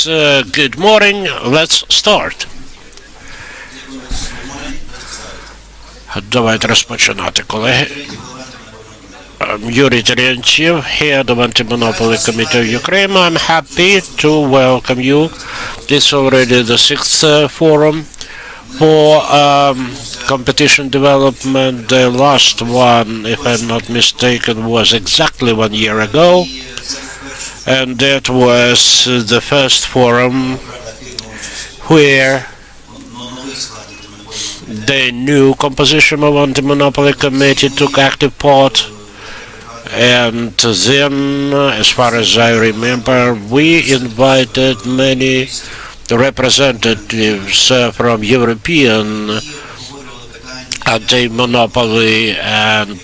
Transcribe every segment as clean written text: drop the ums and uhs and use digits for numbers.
Good morning. Let's start. Давайте розпочинати, колеги. Yuri Terentiev, head of Anti-Monopoly Committee of Ukraine. I'm happy to welcome you. This is already the sixth forum for competition development. The last one, if I'm not mistaken, was exactly 1 year ago. And that was the first forum where the new composition of Anti-Monopoly Committee took active part. And then, as far as I remember, we invited many representatives from European anti-monopoly and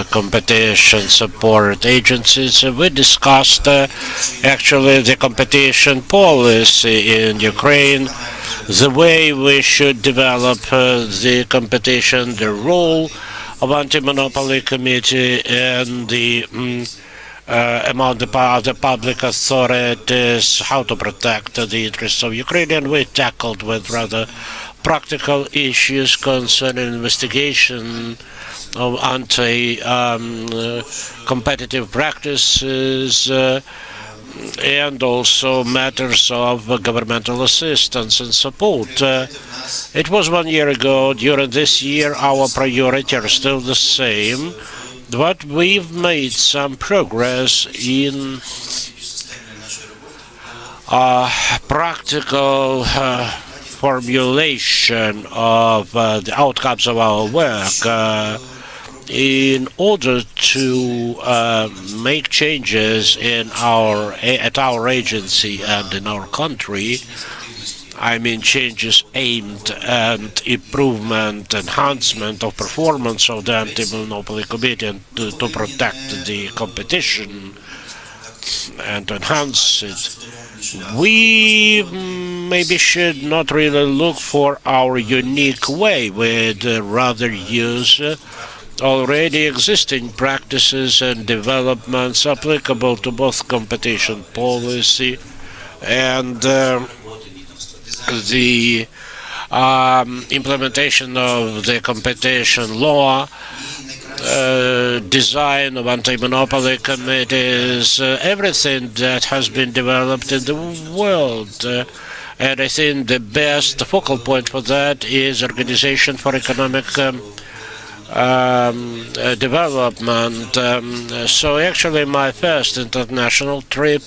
competition support agencies. We discussed actually the competition policy in Ukraine, the way we should develop the competition, the role of Anti-Monopoly Committee and the among the public authorities, how to protect the interests of Ukraine. And we tackled with rather practical issues concerning investigation of anti-competitive practices and also matters of governmental assistance and support. It was 1 year ago. During this year, our priorities are still the same, but we've made some progress in practical formulation of the outcomes of our work in order to make changes at our agency and in our country. I mean changes aimed at improvement, enhancement of performance of the Anti-Monopoly Committee and to protect the competition and to enhance it. We maybe should not really look for our unique way, we'd rather use already existing practices and developments applicable to both competition policy and the implementation of the competition law, design of anti-monopoly committees, everything that has been developed in the world. And I think the best focal point for that is Organization for Economic Development. So actually my first international trip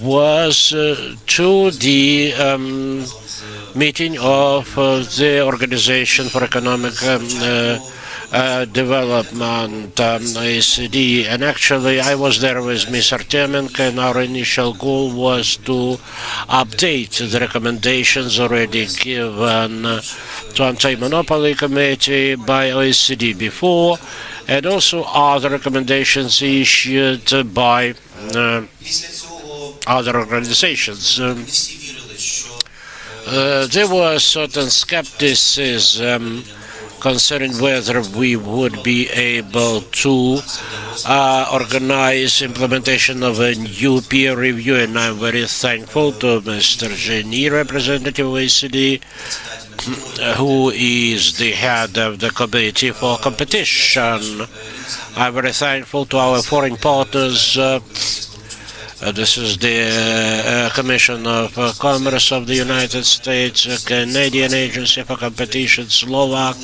was to the meeting of the Organization for Economic Development, OECD, and actually I was there with Ms. Artemenko, and our initial goal was to update the recommendations already given to Anti-Monopoly Committee by OECD before, and also other recommendations issued by other organizations. There was certain skepticism concerning whether we would be able to organize implementation of a new peer review, and I'm very thankful to Mr. Genie, representative of OECD, who is the head of the Committee for Competition. I'm very thankful to our foreign partners. This is the Commission of Commerce of the United States, Canadian Agency for Competition, Slovak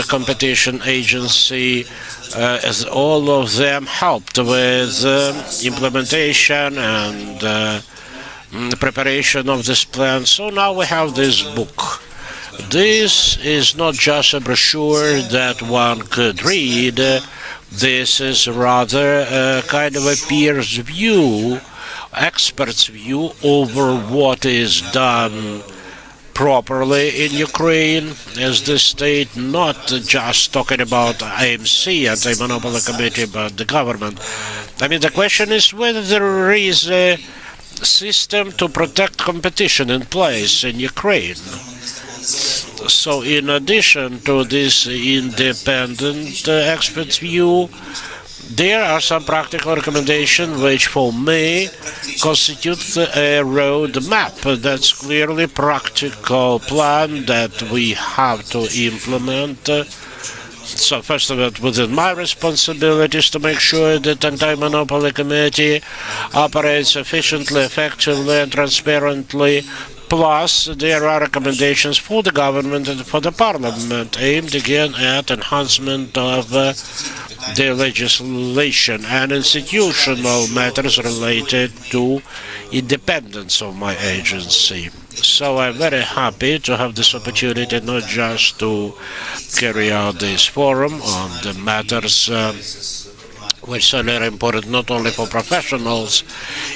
Competition Agency, as all of them helped with implementation and preparation of this plan. So now we have this book. This is not just a brochure that one could read. This is rather a kind of a peer's view, expert's view over what is done properly in Ukraine as the state, not just talking about AMC, Anti-Monopoly Committee, but the government. I mean, the question is whether there is a system to protect competition in place in Ukraine. So in addition to this independent expert's view, There are some practical recommendations which, for me, constitute a road map. That's clearly practical plan that we have to implement. So first of all, within my responsibilities to make sure that Anti-Monopoly Committee operates efficiently, effectively, and transparently. Plus, there are recommendations for the government and for the parliament aimed again at enhancement of the legislation and institutional matters related to independence of my agency. So I'm very happy to have this opportunity not just to carry out this forum on the matters which are very important not only for professionals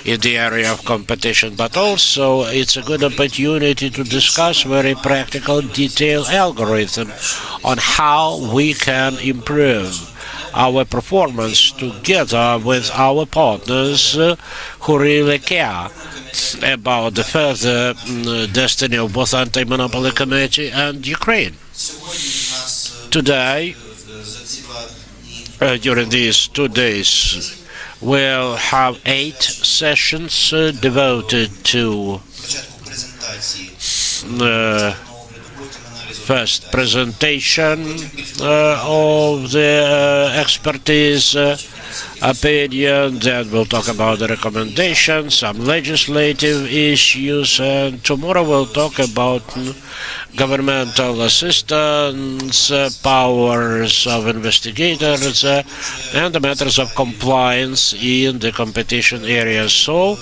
in the area of competition, but also it's a good opportunity to discuss very practical, detailed algorithm on how we can improve our performance together with our partners who really care about the further destiny of both Anti-Monopoly Committee and Ukraine. Today, during these 2 days, we'll have 8 sessions devoted to the first presentation of the expertise opinion, then we'll talk about the recommendations, some legislative issues, and tomorrow we'll talk about governmental assistance, powers of investigators, and the matters of compliance in the competition area. So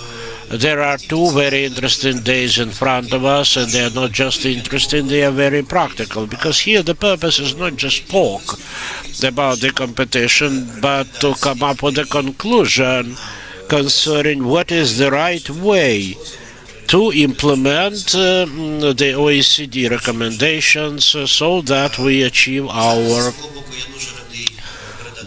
there are 2 very interesting days in front of us, and they are not just interesting, they are very practical, because here the purpose is not just talk about the competition, but to come up with a conclusion concerning what is the right way to implement the OECD recommendations so that we achieve our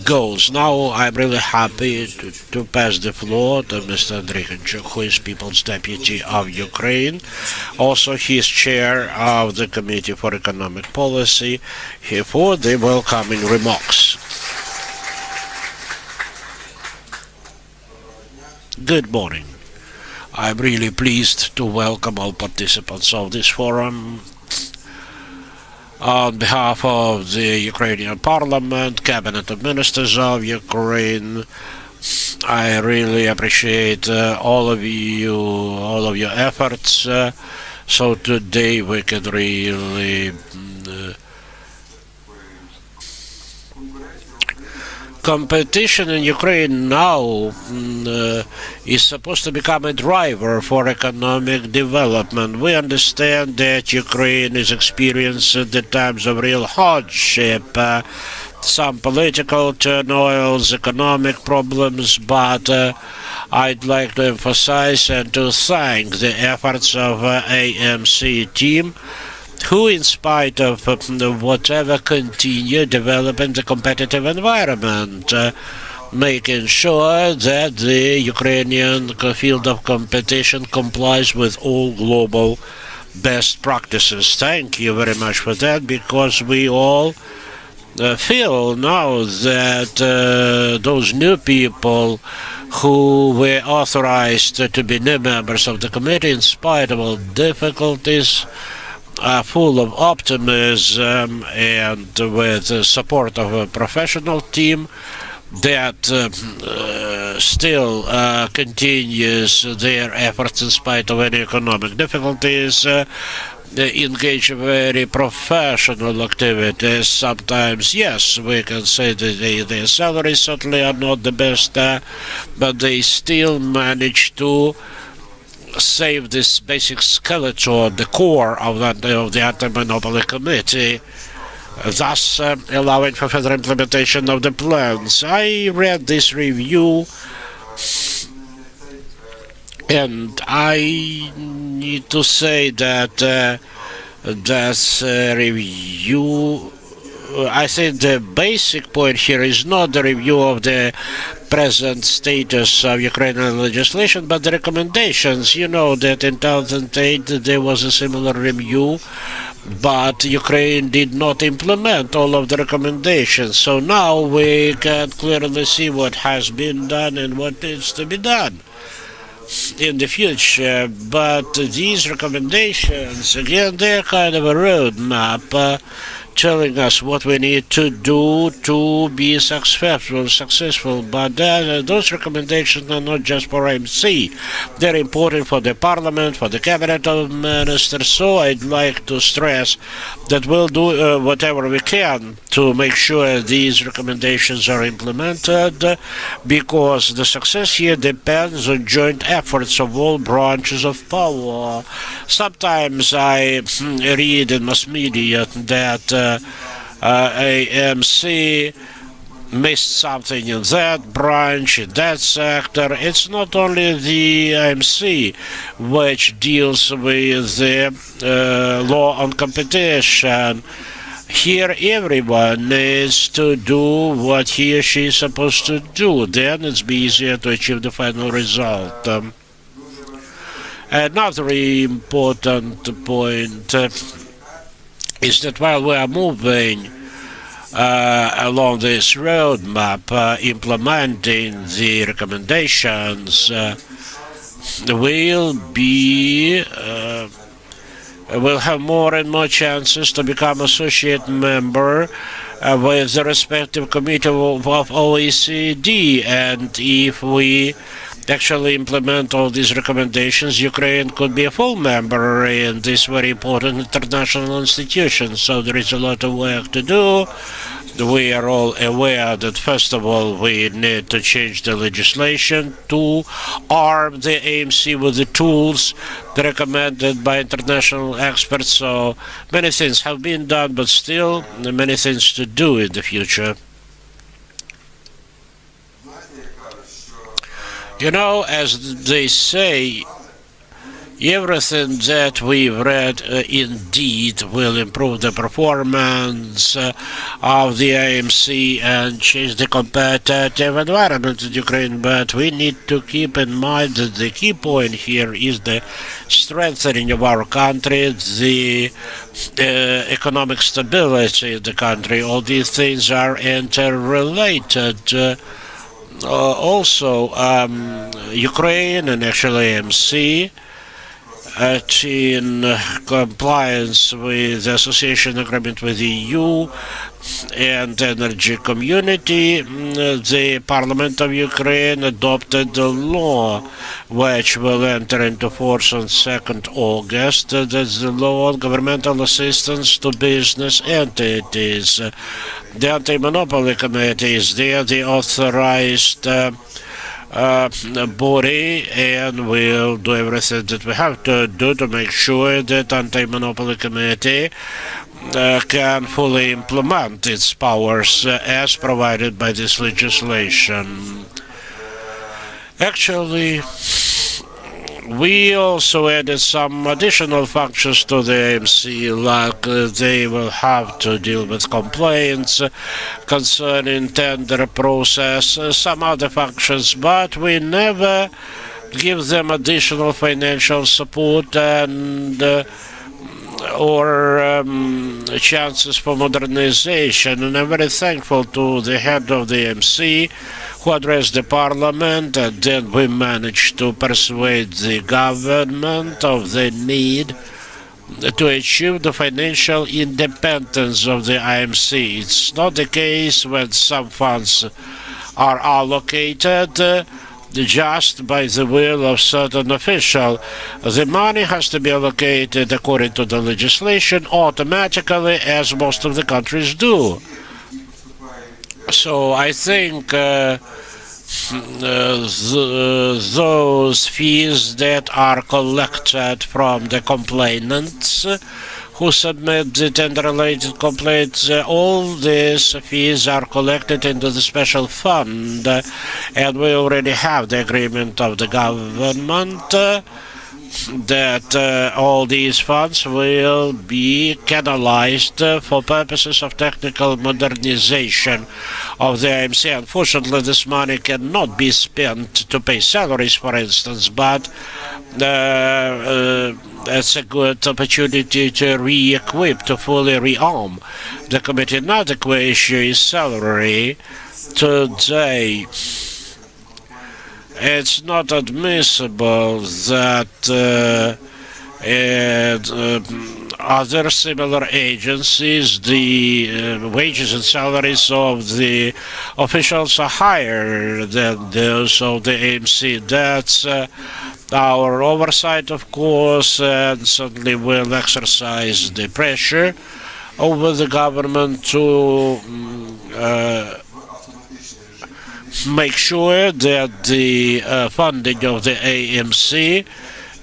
goals. Now I'm really happy to pass the floor to Mr. Andrei Konchuk, who is People's Deputy of Ukraine. Also, he is chair of the Committee for Economic Policy, for the welcoming remarks. Good morning. I'm really pleased to welcome all participants of this forum. On behalf of the Ukrainian Parliament, Cabinet of Ministers of Ukraine, I really appreciate all of your efforts. So today we can really competition in Ukraine now is supposed to become a driver for economic development. We understand that Ukraine is experiencing the times of real hardship, some political turmoils, economic problems, but I'd like to emphasize and to thank the efforts of AMC team, who, in spite of whatever, continue developing the competitive environment, making sure that the Ukrainian field of competition complies with all global best practices. Thank you very much for that, because we all feel now that those new people who were authorized to be new members of the committee, in spite of all difficulties, are full of optimism, and with the support of a professional team that still continues their efforts in spite of any economic difficulties, they engage in very professional activities. Sometimes, yes, we can say that their salaries certainly are not the best, but they still manage to save this basic skeleton, the core of the Anti-Monopoly Committee, thus allowing for further implementation of the plans. I read this review, and I need to say that that review I think the basic point here is not the review of the present status of Ukrainian legislation, but the recommendations. You know that in 2008 there was a similar review, but Ukraine did not implement all of the recommendations. So now we can clearly see what has been done and what needs to be done in the future. But these recommendations, again, they're kind of a roadmap telling us what we need to do to be successful. But those recommendations are not just for MC. They're important for the parliament, for the cabinet of ministers. So I'd like to stress that we'll do whatever we can to make sure these recommendations are implemented, because the success here depends on joint efforts of all branches of power. Sometimes I read in mass media that AMC missed something in that branch, in that sector. It's not only the AMC which deals with the law on competition. Here everyone needs to do what he or she is supposed to do. Then it's easier to achieve the final result. Another important point is that while we are moving along this roadmap, implementing the recommendations, we'll have more and more chances to become associate member with the respective committee of OECD, and if we actually implement all these recommendations, Ukraine could be a full member in this very important international institution. So there is a lot of work to do. We are all aware that, first of all, we need to change the legislation to arm the AMC with the tools recommended by international experts. So many things have been done, but still many things to do in the future. You know, as they say, everything that we've read indeed will improve the performance of the AMC and change the competitive environment in Ukraine. But we need to keep in mind that the key point here is the strengthening of our country, the economic stability in the country. All these things are interrelated. Also, Ukraine and actually AMC, in compliance with the association agreement with the EU and energy community, the Parliament of Ukraine adopted a law which will enter into force on 2nd August. That's the law on governmental assistance to business entities. The Anti-Monopoly Committee is there, the authorized body, and we'll do everything that we have to do to make sure that Anti-Monopoly Committee can fully implement its powers as provided by this legislation. Actually, we also added some additional functions to the AMC, like they will have to deal with complaints concerning tender process, some other functions, but we never give them additional financial support and or chances for modernization. And I'm very thankful to the head of the AMC who addressed the parliament, and then we managed to persuade the government of the need to achieve the financial independence of the AMC. It's not the case when some funds are allocated just by the will of certain official. The money has to be allocated according to the legislation automatically, as most of the countries do. So I think those fees that are collected from the complainants who submit the tender-related complaints, all these fees are collected into the special fund, and we already have the agreement of the government that all these funds will be canalized for purposes of technical modernization of the IMC. Unfortunately, this money cannot be spent to pay salaries, for instance, but it's a good opportunity to re-equip, to fully rearm the committee. Another issue is salary. Today, it's not admissible that other similar agencies, the wages and salaries of the officials are higher than those of the AMC. That's our oversight, of course, and certainly will exercise the pressure over the government to make sure that the funding of the AMC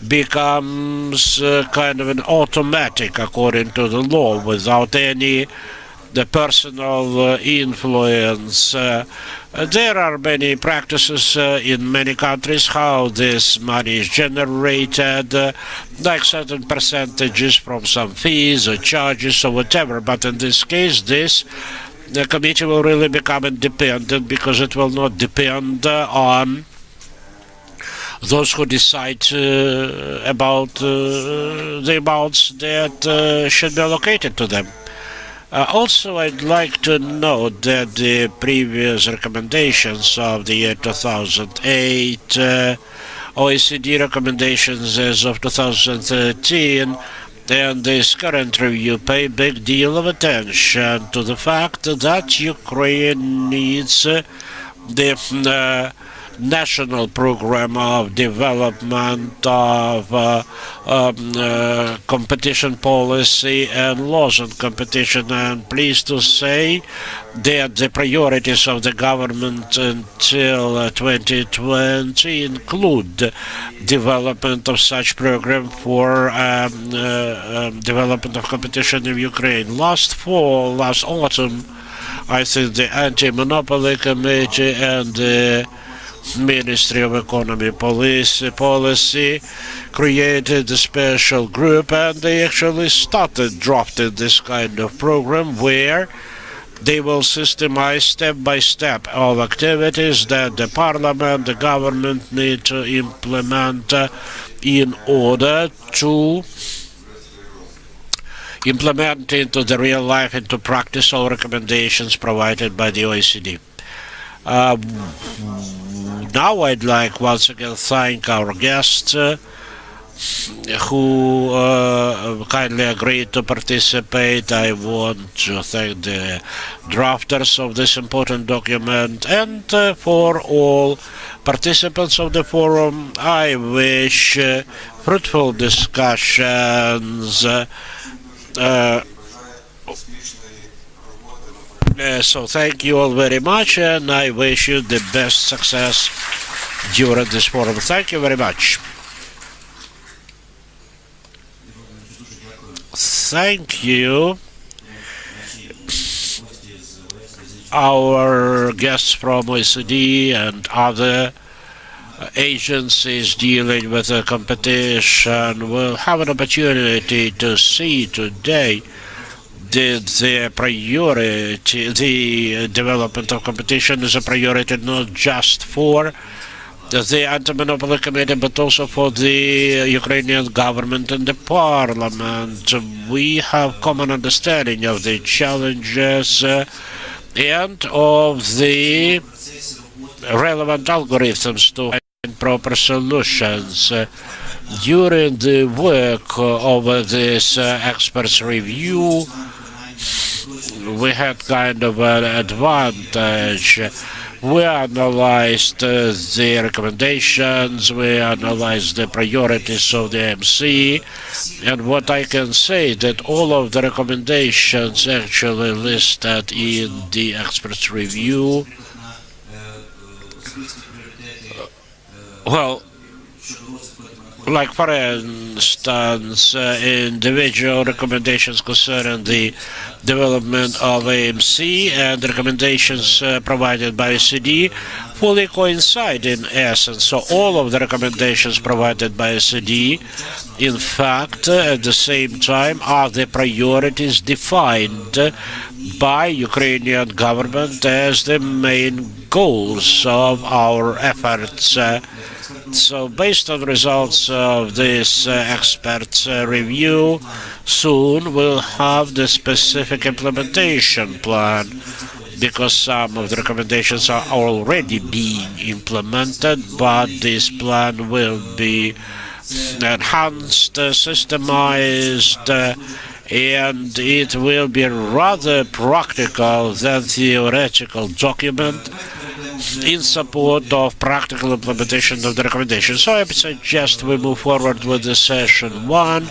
becomes kind of an automatic according to the law without any the personal influence. There are many practices in many countries how this money is generated, like certain percentages from some fees or charges or whatever, but in this case the committee will really become independent because it will not depend on those who decide about the amounts that should be allocated to them. Also, I'd like to note that the previous recommendations of the year 2008, OECD recommendations as of 2013, and this current review pay a big deal of attention to the fact that Ukraine needs the national program of development of competition policy and laws on competition. I'm pleased to say that the priorities of the government until 2020 include development of such program for development of competition in Ukraine. Last autumn, I think the Anti-Monopoly Committee and the Ministry of Economy Policy created a special group, and they actually started drafting this kind of program where they will systemize step by step all activities that the parliament, the government need to implement in order to implement into the real life, into practice, all recommendations provided by the OECD. Now I'd like once again thank our guests who kindly agreed to participate. I want to thank the drafters of this important document, and for all participants of the forum, I wish fruitful discussions. So thank you all very much, and I wish you the best success during this forum. Thank you very much. Thank you. Our guests from OECD and other agencies dealing with the competition will have an opportunity to see today the priority, the development of competition is a priority not just for the Anti-Monopoly Committee, but also for the Ukrainian government and the parliament. We have common understanding of the challenges and of the relevant algorithms to find proper solutions. During the work over this experts review, we had kind of an advantage. We analyzed the recommendations, we analyzed the priorities of the MC, and what I can say that all of the recommendations actually listed in the experts review, well, Like, for instance, individual recommendations concerning the development of AMC and recommendations provided by OECD fully coincide in essence. So all of the recommendations provided by OECD, in fact, at the same time, are the priorities defined by Ukrainian government as the main goals of our efforts. So based on results of this experts review, soon we'll have the specific implementation plan, because some of the recommendations are already being implemented, but this plan will be enhanced, systemized, and it will be rather practical than theoretical document in support of practical implementation of the recommendations. So I suggest we move forward with the session 1.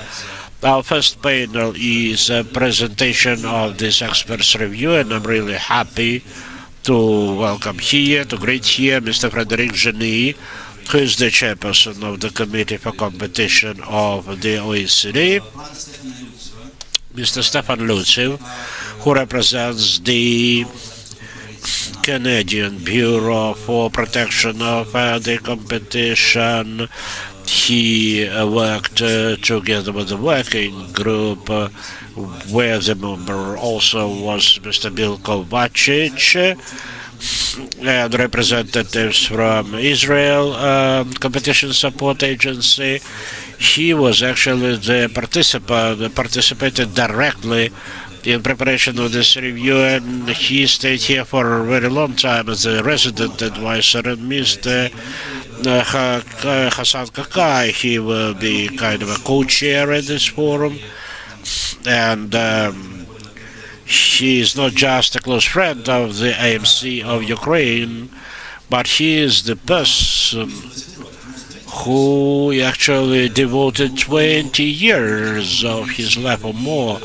Our first panel is a presentation of this experts review, and I'm really happy to welcome here, to greet here Mr. Frédéric Geny, who is the chairperson of the Committee for Competition of the OECD, Mr. Stefan Luciv, who represents the Canadian Bureau for Protection of the Competition. He worked together with the working group where the member also was Mr. Bill Kovacic, and representatives from Israel Competition Support Agency. He was actually the participant, participated directly in preparation of this review, and he stayed here for a very long time as a resident advisor. And Mr. Hassan Kakai, he will be kind of a co-chair at this forum, and he is not just a close friend of the AMC of Ukraine, but he is the person who actually devoted 20 years of his life or more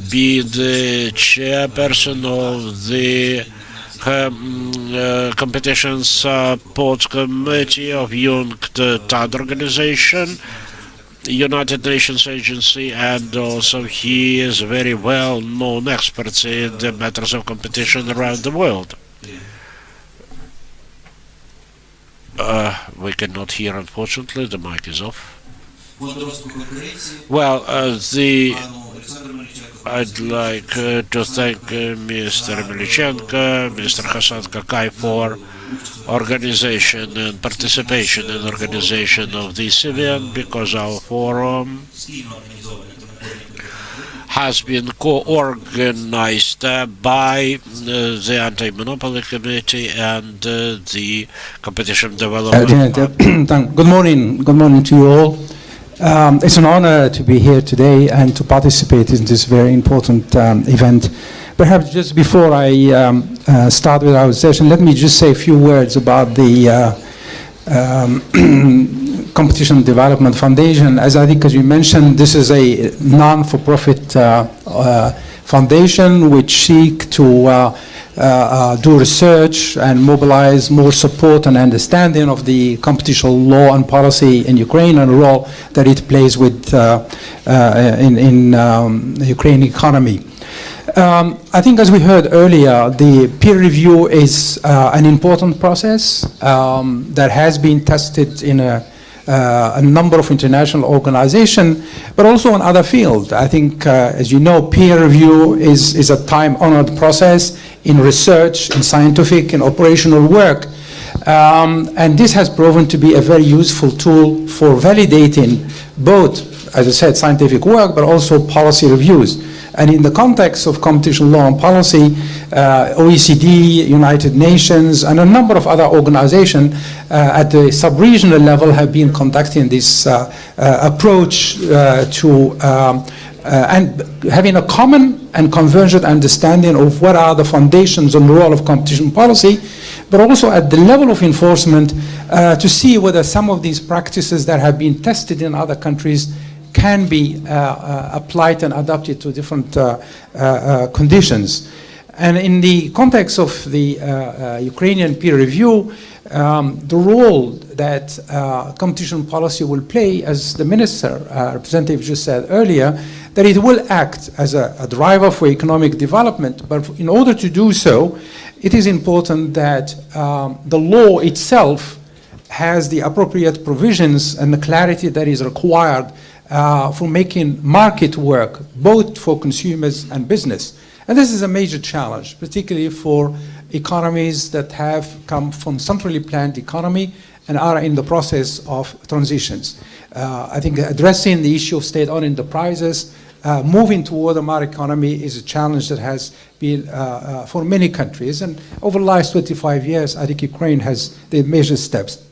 be the chairperson of the Competition Support Committee of UNCTAD organization, United Nations Agency, and also he is a very well-known expert in the matters of competition around the world. We cannot hear, unfortunately. The mic is off. Well, I'd like to thank Mr. Milichenko, Mr. Hassan Kakai for organization and participation in organization of this event, because our forum has been co-organized by the Anti-Monopoly Committee and the Competition Development. Good morning to you all. It's an honor to be here today and to participate in this very important event. Perhaps just before I start with our session, let me just say a few words about the Competition Development Foundation. As I think, as you mentioned, this is a non-for-profit foundation which seek to do research and mobilize more support and understanding of the competition law and policy in Ukraine and the role that it plays with in the Ukrainian economy. I think, as we heard earlier, the peer review is an important process that has been tested in a number of international organizations, but also in other fields. I think, as you know, peer review is a time-honored process in research, in scientific and operational work. And this has proven to be a very useful tool for validating both, as I said, scientific work, but also policy reviews. And in the context of competition law and policy, OECD, United Nations, and a number of other organizations at the sub-regional level have been conducting this approach to and having a common and convergent understanding of what are the foundations and the role of competition policy, but also at the level of enforcement to see whether some of these practices that have been tested in other countries can be applied and adapted to different conditions. And in the context of the Ukrainian peer review, the role that competition policy will play, as the minister representative just said earlier, that it will act as a driver for economic development. But in order to do so, it is important that the law itself has the appropriate provisions and the clarity that is required for making market work, both for consumers and business. And this is a major challenge, particularly for economies that have come from centrally planned economy and are in the process of transitions. I think addressing the issue of state-owned enterprises, moving toward a market economy is a challenge that has been for many countries. And over the last 25 years, I think Ukraine has the major steps.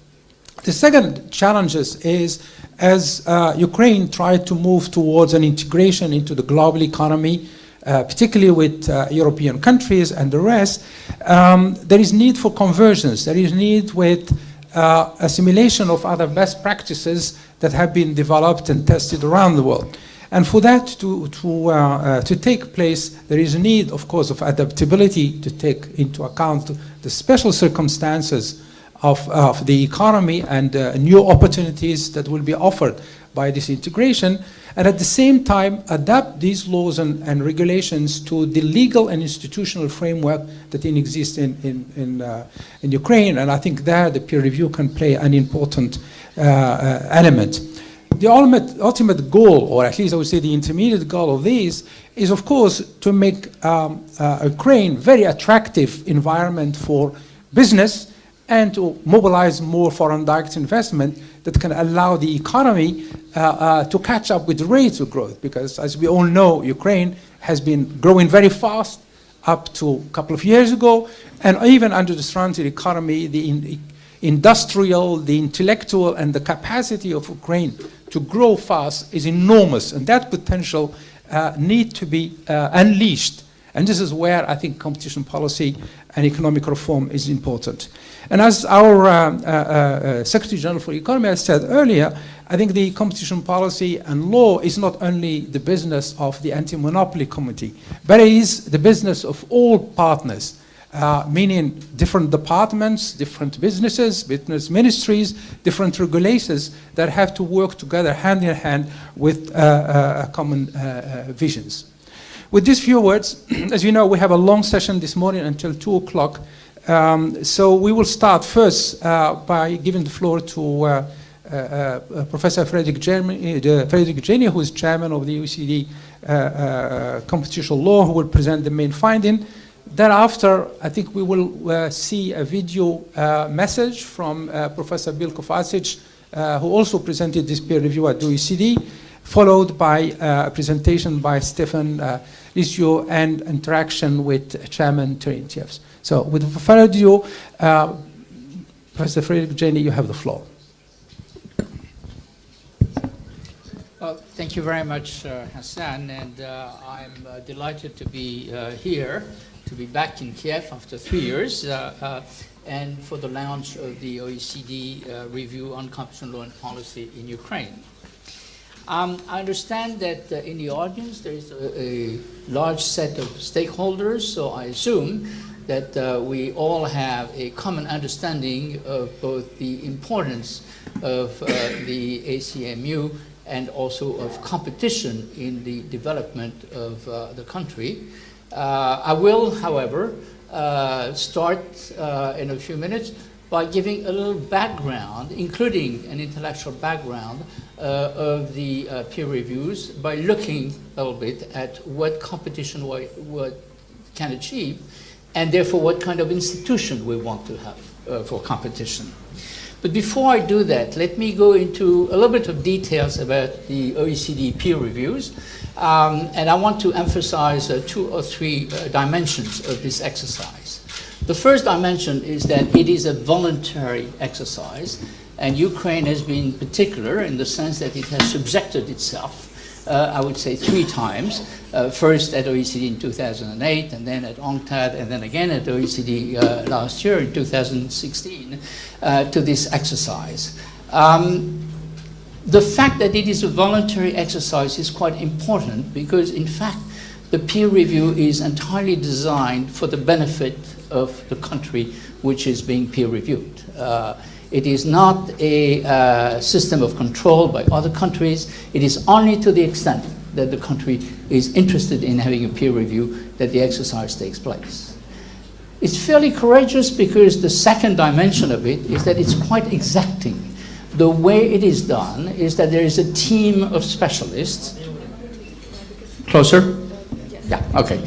The second challenge is as Ukraine tried to move towards an integration into the global economy, particularly with European countries and the rest, there is need for convergence. There is need with assimilation of other best practices that have been developed and tested around the world. And for that to take place, there is a need, of course, of adaptability to take into account the special circumstances of the economy and new opportunities that will be offered by this integration, and at the same time adapt these laws and regulations to the legal and institutional framework that exists in Ukraine. And I think there the peer review can play an important element. The ultimate goal, or at least I would say the intermediate goal of these, is of course to make Ukraine very attractive environment for business and to mobilize more foreign direct investment that can allow the economy to catch up with the rates of growth. Because as we all know, Ukraine has been growing very fast up to a couple of years ago, and even under the Transit economy, the industrial, the intellectual, and the capacity of Ukraine to grow fast is enormous, and that potential need to be unleashed. And this is where I think competition policy and economic reform is important. And as our Secretary General for Economy has said earlier, I think the competition policy and law is not only the business of the Anti-Monopoly Committee, but it is the business of all partners, meaning different departments, different businesses, business ministries, different regulators that have to work together hand in hand with common visions. With these few words, as you know, we have a long session this morning until 2 o'clock. So we will start first by giving the floor to Professor Frederick Jeni, who is chairman of the OECD Competition Law, who will present the main finding. Thereafter, I think we will see a video message from Professor Bill Kovacic, who also presented this peer review at the OECD, followed by a presentation by Stefan Lissio and interaction with Chairman Terentiev. So without further ado, Professor Frederick Jeni, you have the floor. Well, thank you very much, Hassan, and I'm delighted to be here, to be back in Kiev after 3 years, and for the launch of the OECD review on competition law and policy in Ukraine. I understand that in the audience there is a large set of stakeholders, so I assume that we all have a common understanding of both the importance of the ACMU and also of competition in the development of the country. I will, however, start in a few minutes by giving a little background, including an intellectual background of the peer reviews, by looking a little bit at what competition can achieve, and therefore what kind of institution we want to have for competition. But before I do that, let me go into a little bit of details about the OECD peer reviews. And I want to emphasize 2 or 3 dimensions of this exercise. The first dimension is that it is a voluntary exercise, and Ukraine has been particular in the sense that it has subjected itself, I would say 3 times, first at OECD in 2008, and then at UNCTAD, and then again at OECD last year in 2016, to this exercise. The fact that it is a voluntary exercise is quite important because, in fact, the peer review is entirely designed for the benefit of the country which is being peer reviewed. It is not a system of control by other countries. It is only to the extent that the country is interested in having a peer review that the exercise takes place. It's fairly courageous because the second dimension of it is that it's quite exacting. The way it is done is that there is a team of specialists. Closer? Yeah, okay.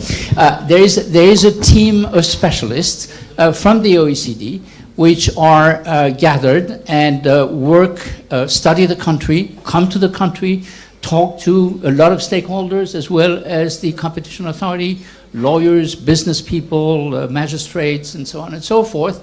There is a team of specialists from the OECD which are gathered and study the country, come to the country, talk to a lot of stakeholders as well as the competition authority, lawyers, business people, magistrates, and so on and so forth,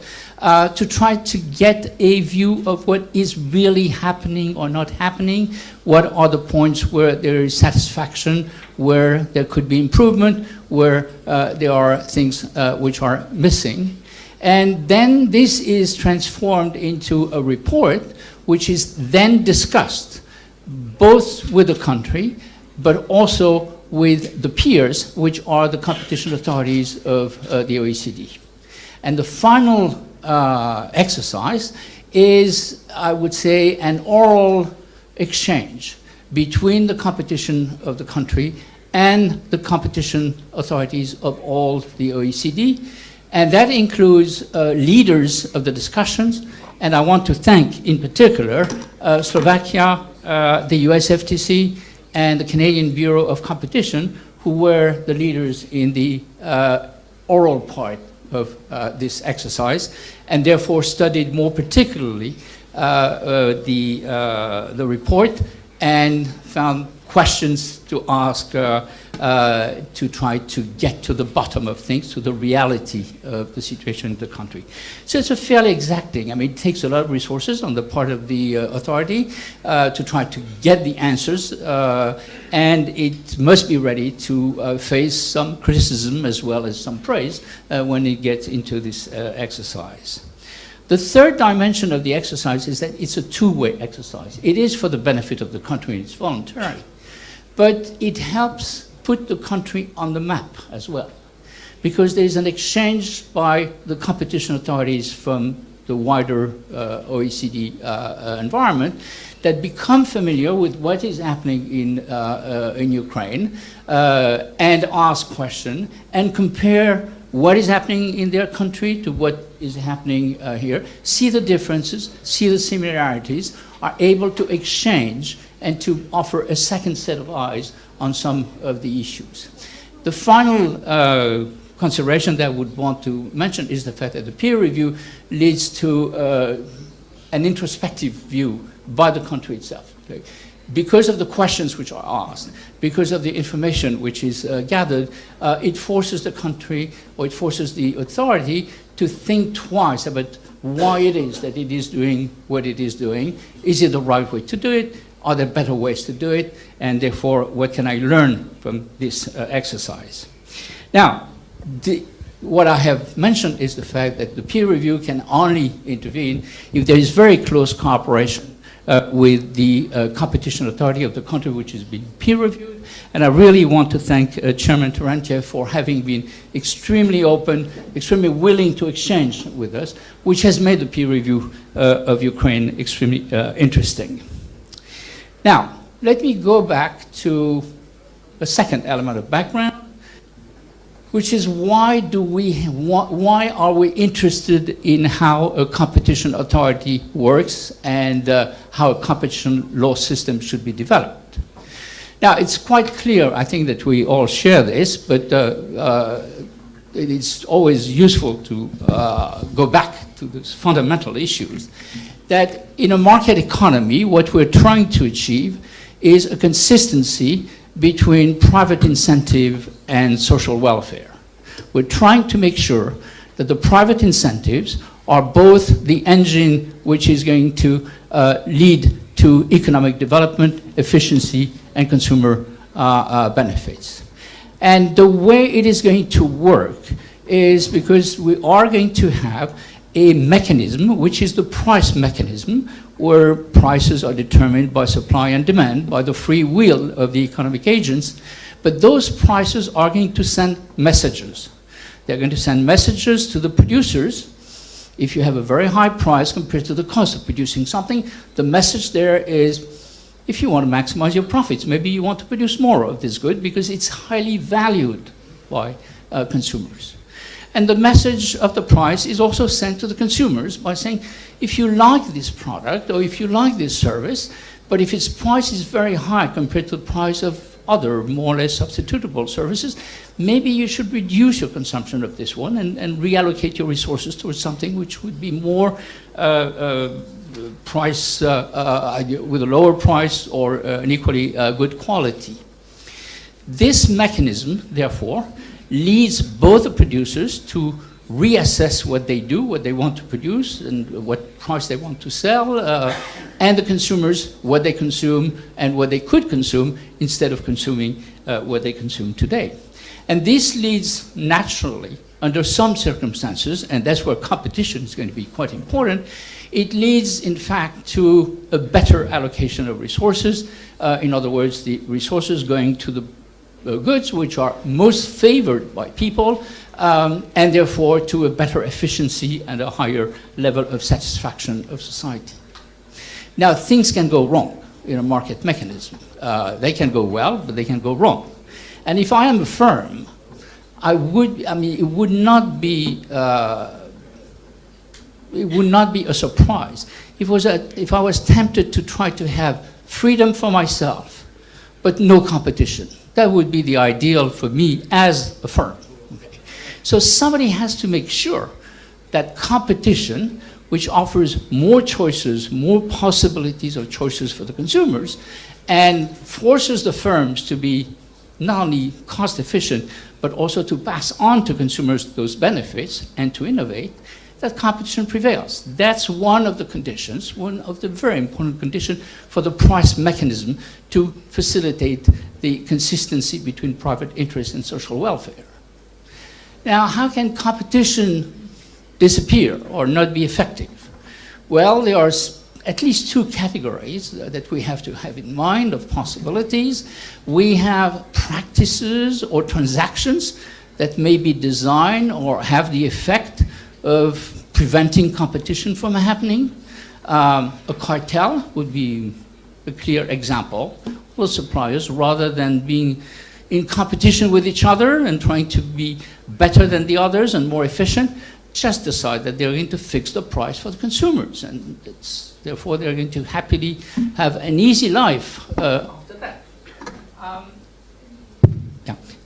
to try to get a view of what is really happening or not happening, what are the points where there is satisfaction, where there could be improvement, where there are things which are missing. And then this is transformed into a report which is then discussed both with the country but also with the peers, which are the competition authorities of the OECD. And the final exercise is, I would say, an oral exchange between the competition of the country and the competition authorities of all the OECD. And that includes leaders of the discussions. And I want to thank, in particular, Slovakia, the US FTC, and the Canadian Bureau of Competition, who were the leaders in the oral part of this exercise, and therefore studied more particularly the report and found questions to ask to try to get to the bottom of things, to the reality of the situation in the country. So it's a fairly exacting, I mean, it takes a lot of resources on the part of the authority to try to get the answers, and it must be ready to face some criticism as well as some praise when it gets into this exercise. The third dimension of the exercise is that it's a two-way exercise. It is for the benefit of the country, it's voluntary, but it helps put the country on the map as well, because there's an exchange by the competition authorities from the wider OECD environment that become familiar with what is happening in Ukraine and ask questions and compare what is happening in their country to what is happening here, see the differences, see the similarities, are able to exchange and to offer a second set of eyes on some of the issues. The final consideration that I would want to mention is the fact that the peer review leads to an introspective view by the country itself. Okay? Because of the questions which are asked, because of the information which is gathered, it forces the country, or it forces the authority to think twice about why it is that it is doing what it is doing. Is it the right way to do it? Are there better ways to do it? And therefore, what can I learn from this exercise? Now, what I have mentioned is the fact that the peer review can only intervene if there is very close cooperation with the competition authority of the country which is being peer reviewed. And I really want to thank Chairman Terentiev for having been extremely open, extremely willing to exchange with us, which has made the peer review of Ukraine extremely interesting. Now, let me go back to the second element of background, which is why are we interested in how a competition authority works and how a competition law system should be developed. Now, it's quite clear, I think that we all share this, but it is always useful to go back to these fundamental issues, that in a market economy, what we're trying to achieve is a consistency between private incentive and social welfare. We're trying to make sure that the private incentives are both the engine which is going to lead to economic development, efficiency, and consumer benefits. And the way it is going to work is because we are going to have a mechanism, which is the price mechanism, where prices are determined by supply and demand, by the free will of the economic agents. But those prices are going to send messages. They're going to send messages to the producers. If you have a very high price compared to the cost of producing something, the message there is, if you want to maximize your profits, maybe you want to produce more of this good because it's highly valued by consumers. And the message of the price is also sent to the consumers by saying, if you like this product or if you like this service, but if its price is very high compared to the price of other more or less substitutable services, maybe you should reduce your consumption of this one and reallocate your resources towards something which would be more price, with a lower price or an equally good quality. This mechanism, therefore, leads both the producers to reassess what they do, what they want to produce, and what price they want to sell, and the consumers, what they consume and what they could consume instead of consuming what they consume today. And this leads naturally, under some circumstances, and that's where competition is going to be quite important, it leads, in fact, to a better allocation of resources. In other words, the resources going to the goods which are most favored by people, and therefore to a better efficiency and a higher level of satisfaction of society. Now, things can go wrong in a market mechanism. They can go well, but they can go wrong. And if I am a firm, it would not be a surprise if I was tempted to try to have freedom for myself, but no competition. That would be the ideal for me as a firm. Okay. So somebody has to make sure that competition, which offers more choices, more possibilities of choices for the consumers, and forces the firms to be not only cost efficient, but also to pass on to consumers those benefits and to innovate, that competition prevails. That's one of the conditions, one of the very important conditions for the price mechanism to facilitate the consistency between private interest and social welfare. Now, how can competition disappear or not be effective? Well, there are at least two categories that we have to have in mind of possibilities. We have practices or transactions that may be designed or have the effect of preventing competition from happening. A cartel would be a clear example. Will suppliers, rather than being in competition with each other and trying to be better than the others and more efficient, just decide that they're going to fix the price for the consumers, and therefore they're going to happily have an easy life after that.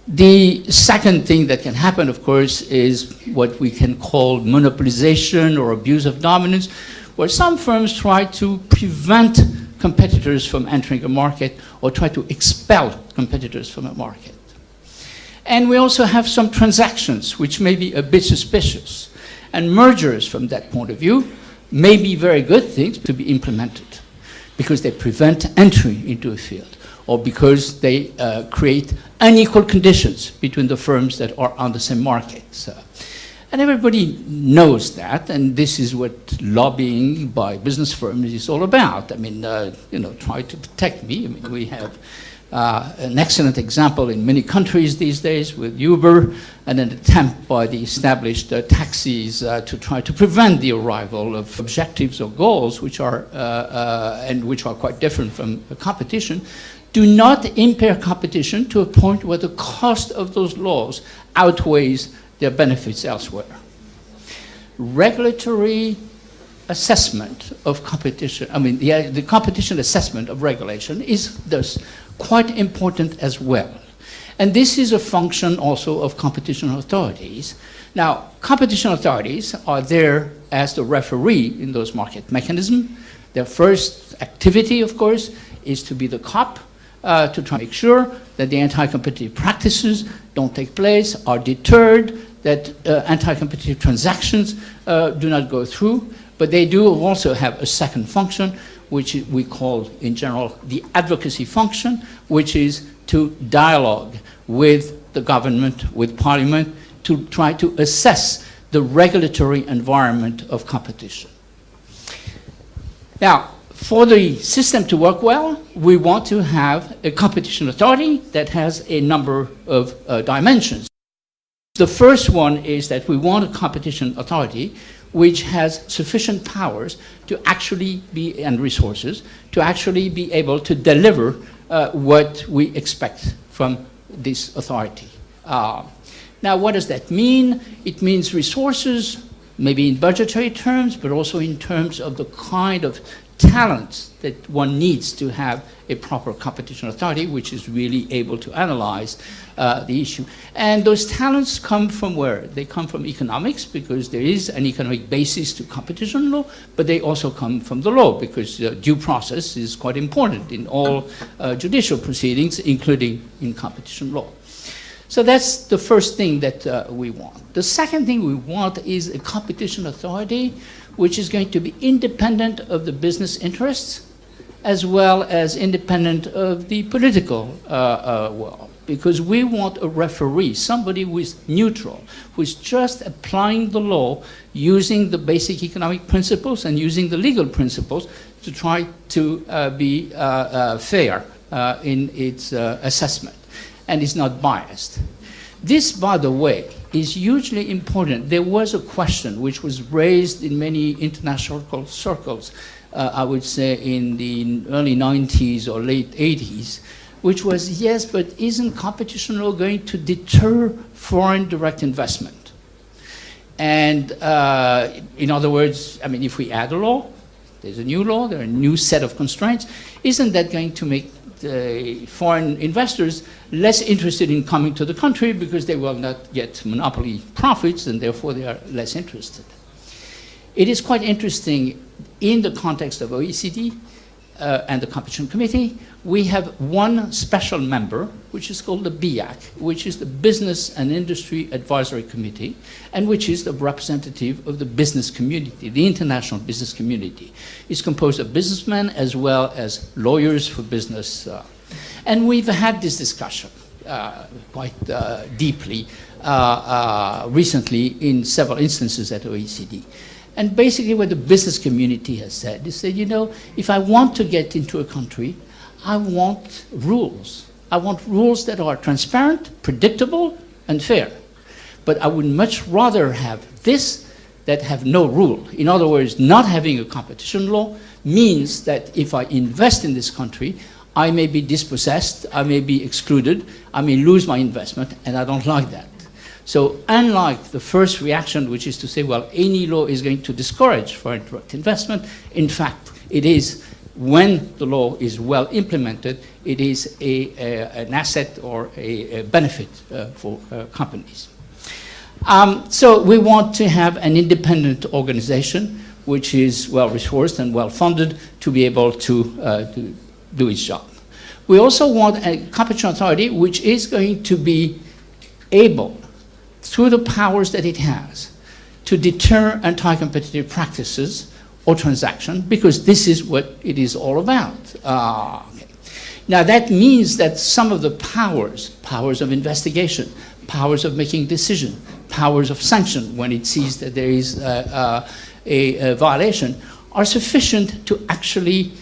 The second thing that can happen, of course, is what we can call monopolization or abuse of dominance, where some firms try to prevent competitors from entering a market or try to expel competitors from a market. And we also have some transactions which may be a bit suspicious. And mergers, from that point of view, may be very good things to be implemented because they prevent entry into a field, or because they create unequal conditions between the firms that are on the same market. And everybody knows that, and this is what lobbying by business firms is all about. I mean, try to protect me. I mean, we have an excellent example in many countries these days with Uber, and an attempt by the established taxis to try to prevent the arrival of objectives or goals which are quite different from competition. Do not impair competition to a point where the cost of those laws outweighs their benefits elsewhere. Regulatory assessment of competition, the competition assessment of regulation is thus quite important as well. And this is a function also of competition authorities. Now, competition authorities are there as the referee in those market mechanisms. Their first activity, of course, is to be the cop, to try to make sure that the anti-competitive practices don't take place, are deterred, that anti-competitive transactions do not go through. But they do also have a second function, which we call, in general, the advocacy function, which is to dialogue with the government, with parliament, to try to assess the regulatory environment of competition. Now, For the system to work well, we want to have a competition authority that has a number of dimensions. The first one is that we want a competition authority which has sufficient powers to actually be, and resources, to actually be able to deliver what we expect from this authority. Now, what does that mean? It means resources, maybe in budgetary terms, but also in terms of the kind of talents that one needs to have a proper competition authority, which is really able to analyze the issue. And those talents come from where? They come from economics, because there is an economic basis to competition law, but they also come from the law, because due process is quite important in all judicial proceedings, including in competition law. So that's the first thing that we want. The second thing we want is a competition authority which is going to be independent of the business interests as well as independent of the political world. Because we want a referee, somebody who is neutral, who is just applying the law using the basic economic principles and using the legal principles to try to be fair in its assessment, and is not biased. This, by the way, is hugely important. There was a question which was raised in many international circles, I would say in the early 90s or late 80s, which was, yes, but isn't competition law going to deter foreign direct investment? And in other words, I mean, if we add a law, there's a new law, there are a new set of constraints, isn't that going to make the foreign investors less interested in coming to the country because they will not get monopoly profits and therefore they are less interested? It is quite interesting in the context of OECD and the Competition Committee. We have one special member, which is called the BIAC, which is the Business and Industry Advisory Committee, and which is the representative of the business community, the international business community. It's composed of businessmen as well as lawyers for business. And we've had this discussion quite deeply recently in several instances at OECD. And basically what the business community has said is that, you know, if I want to get into a country, I want rules. I want rules that are transparent, predictable, and fair. But I would much rather have this that have no rule. In other words, not having a competition law means that if I invest in this country, I may be dispossessed, I may be excluded, I may lose my investment, and I don't like that. So unlike the first reaction, which is to say, well, any law is going to discourage foreign direct investment, in fact, it is, when the law is well implemented, it is an asset or a benefit for companies. So we want to have an independent organization which is well-resourced and well-funded to be able to do its job. We also want a competition authority which is going to be able, through the powers that it has, to deter anti-competitive practices or transaction, because this is what it is all about. Okay. Now that means that some of the powers of investigation, powers of making decision, powers of sanction when it sees that there is a violation, are sufficient to actually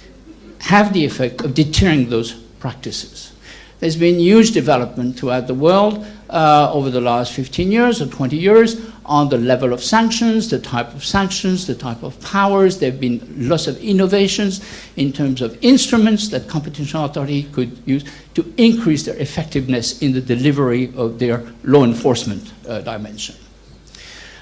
have the effect of deterring those practices. There's been huge development throughout the world over the last 15 years or 20 years on the level of sanctions, the type of powers. There have been lots of innovations in terms of instruments that competition authority could use to increase their effectiveness in the delivery of their law enforcement dimension.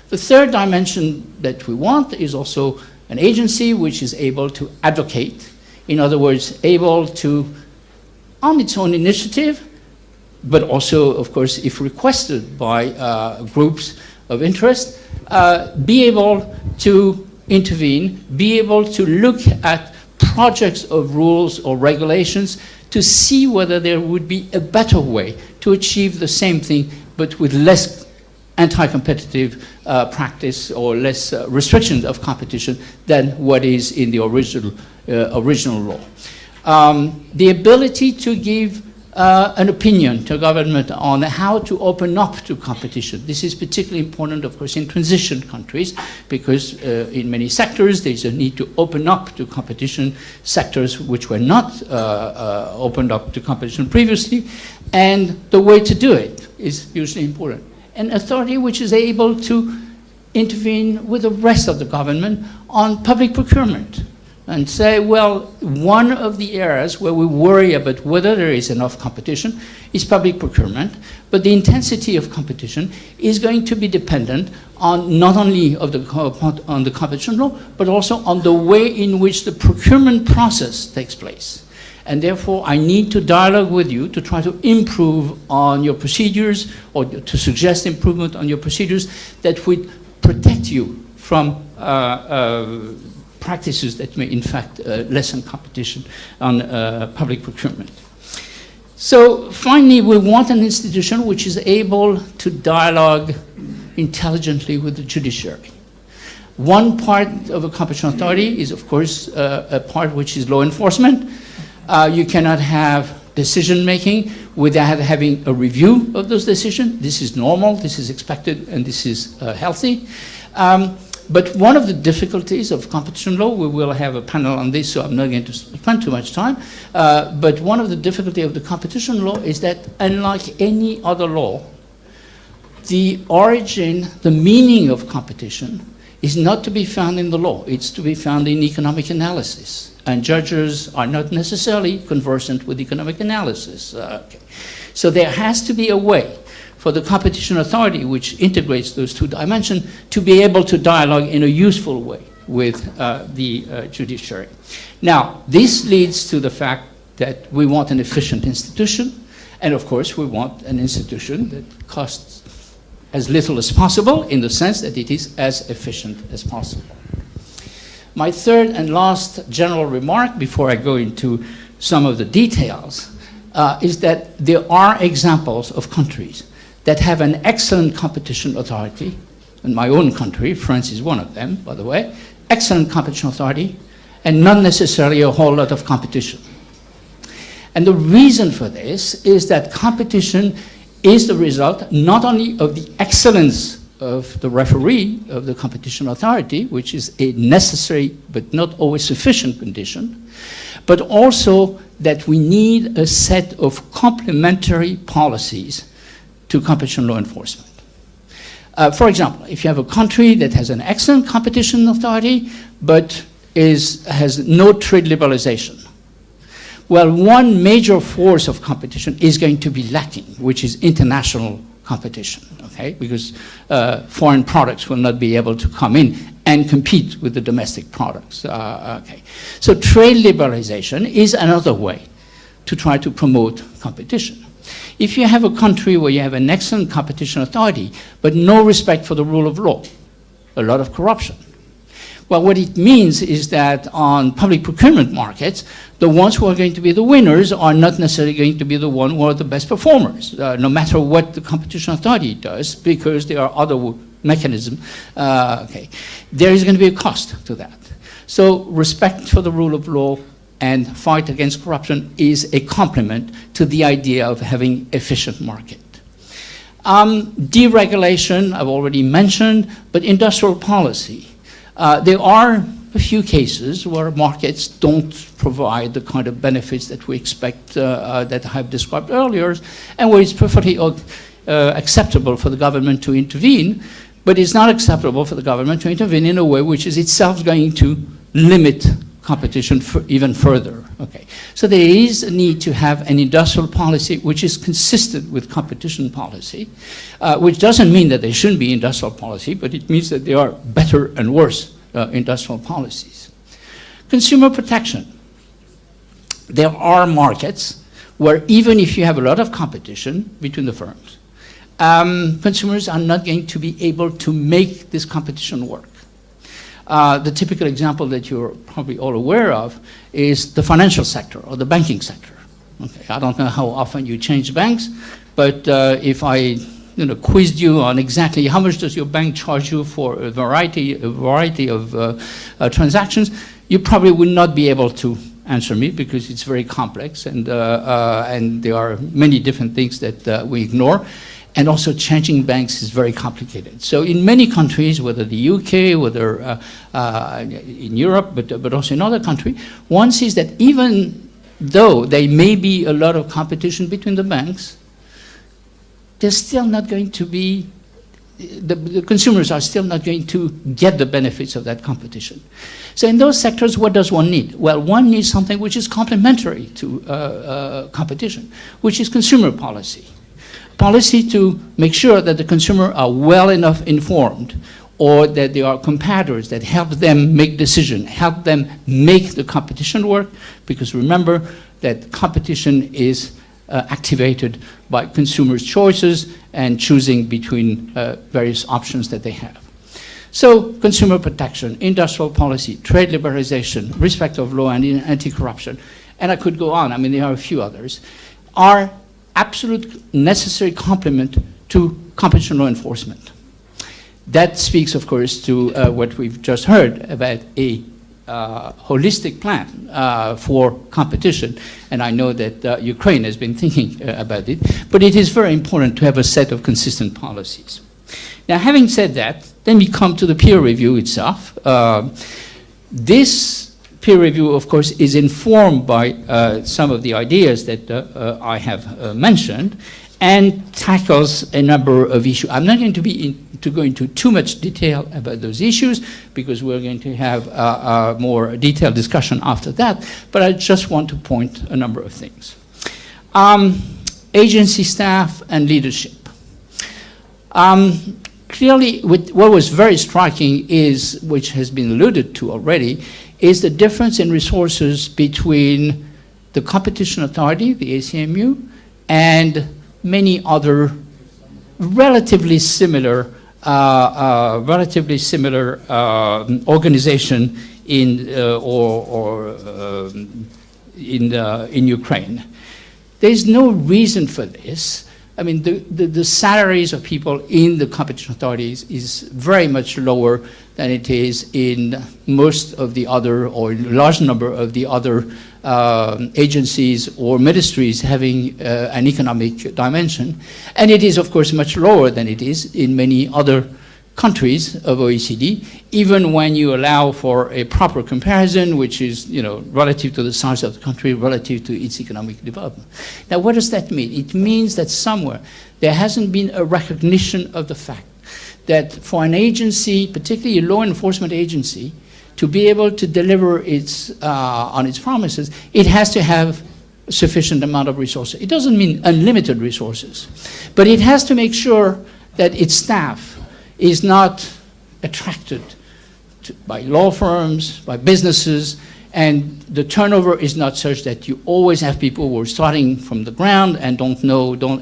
The third dimension that we want is also an agency which is able to advocate, in other words, able to, on its own initiative, but also, of course, if requested by groups of interest, be able to intervene, be able to look at projects of rules or regulations to see whether there would be a better way to achieve the same thing, but with less anti-competitive practice or less restrictions of competition than what is in the original law. The ability to give an opinion to government on how to open up to competition. This is particularly important, of course, in transition countries, because in many sectors there's a need to open up to competition, sectors which were not opened up to competition previously, and the way to do it is usually important. An authority which is able to intervene with the rest of the government on public procurement and say, well, one of the areas where we worry about whether there is enough competition is public procurement, but the intensity of competition is going to be dependent on not only on the competition law, but also on the way in which the procurement process takes place. And therefore, I need to dialogue with you to try to improve on your procedures or to suggest improvement on your procedures that would protect you from practices that may in fact lessen competition on public procurement. So finally, we want an institution which is able to dialogue intelligently with the judiciary. One part of a competition authority is, of course, a part which is law enforcement. You cannot have decision-making without having a review of those decisions. This is normal, this is expected, and this is healthy. But one of the difficulties of competition law, we will have a panel on this, so I'm not going to spend too much time, but one of the difficulties of the competition law is that unlike any other law, the origin, the meaning of competition is not to be found in the law, it's to be found in economic analysis. And judges are not necessarily conversant with economic analysis. Okay. So there has to be a way for the competition authority, which integrates those two dimensions, to be able to dialogue in a useful way with the judiciary. Now, this leads to the fact that we want an efficient institution, and of course we want an institution that costs as little as possible in the sense that it is as efficient as possible. My third and last general remark before I go into some of the details is that there are examples of countries that have an excellent competition authority. In my own country, France is one of them, by the way, excellent competition authority, and not necessarily a whole lot of competition. And the reason for this is that competition is the result not only of the excellence of the referee of the competition authority, which is a necessary but not always sufficient condition, but also that we need a set of complementary policies to competition law enforcement. For example, if you have a country that has an excellent competition authority but has no trade liberalization, well, one major force of competition is going to be lacking, which is international competition, okay? Because foreign products will not be able to come in and compete with the domestic products, okay? So trade liberalization is another way to try to promote competition. If you have a country where you have an excellent competition authority, but no respect for the rule of law, a lot of corruption, well, what it means is that on public procurement markets, the ones who are going to be the winners are not necessarily going to be the ones who are the best performers, no matter what the competition authority does, because there are other mechanisms. Okay. There is going to be a cost to that. So respect for the rule of law and fight against corruption is a complement to the idea of having efficient market. Deregulation, I've already mentioned, but industrial policy. There are a few cases where markets don't provide the kind of benefits that we expect that I have described earlier, and where it's perfectly acceptable for the government to intervene, but it's not acceptable for the government to intervene in a way which is itself going to limit competition even further. Okay. So there is a need to have an industrial policy which is consistent with competition policy, which doesn't mean that there shouldn't be industrial policy, but it means that there are better and worse industrial policies. Consumer protection. There are markets where even if you have a lot of competition between the firms, consumers are not going to be able to make this competition work. The typical example that you're probably all aware of is the financial sector or the banking sector. Okay, I don't know how often you change banks, but if I quizzed you on exactly how much does your bank charge you for a variety of transactions, you probably would not be able to answer me because it's very complex and there are many different things that we ignore. And also changing banks is very complicated. So in many countries, whether the UK, whether in Europe, but also in other countries, one sees that even though there may be a lot of competition between the banks, there's still not going to be, the consumers are still not going to get the benefits of that competition. So in those sectors, what does one need? Well, one needs something which is complementary to competition, which is consumer policy. Policy to make sure that the consumer are well enough informed, or that there are competitors that help them make decisions, help them make the competition work, because remember that competition is activated by consumers' choices and choosing between various options that they have. So consumer protection, industrial policy, trade liberalization, respect of law and anti-corruption, and I could go on, I mean there are a few others, are absolute necessary complement to competition law enforcement. That speaks, of course, to what we've just heard about a holistic plan for competition, and I know that Ukraine has been thinking about it, but it is very important to have a set of consistent policies. Now, having said that, then we come to the peer review itself. This peer review, of course, is informed by some of the ideas that I have mentioned and tackles a number of issues. I'm not going to go into too much detail about those issues because we're going to have a more detailed discussion after that, but I just want to point a number of things. Agency staff and leadership. Clearly, what was very striking is, which has been alluded to already, is the difference in resources between the competition authority, the ACMU, and many other relatively similar organization in in Ukraine. There is no reason for this. I mean, the salaries of people in the competition authorities is very much lower than it is in most of the other, or a large number of the other agencies or ministries having an economic dimension. And it is, of course, much lower than it is in many other countries of OECD, even when you allow for a proper comparison, which is, you know, relative to the size of the country, relative to its economic development. Now, what does that mean? It means that somewhere there hasn't been a recognition of the fact that for an agency, particularly a law enforcement agency, to be able to deliver its, on its promises, it has to have a sufficient amount of resources. It doesn't mean unlimited resources, but it has to make sure that its staff is not attracted by law firms, by businesses, and the turnover is not such that you always have people who are starting from the ground and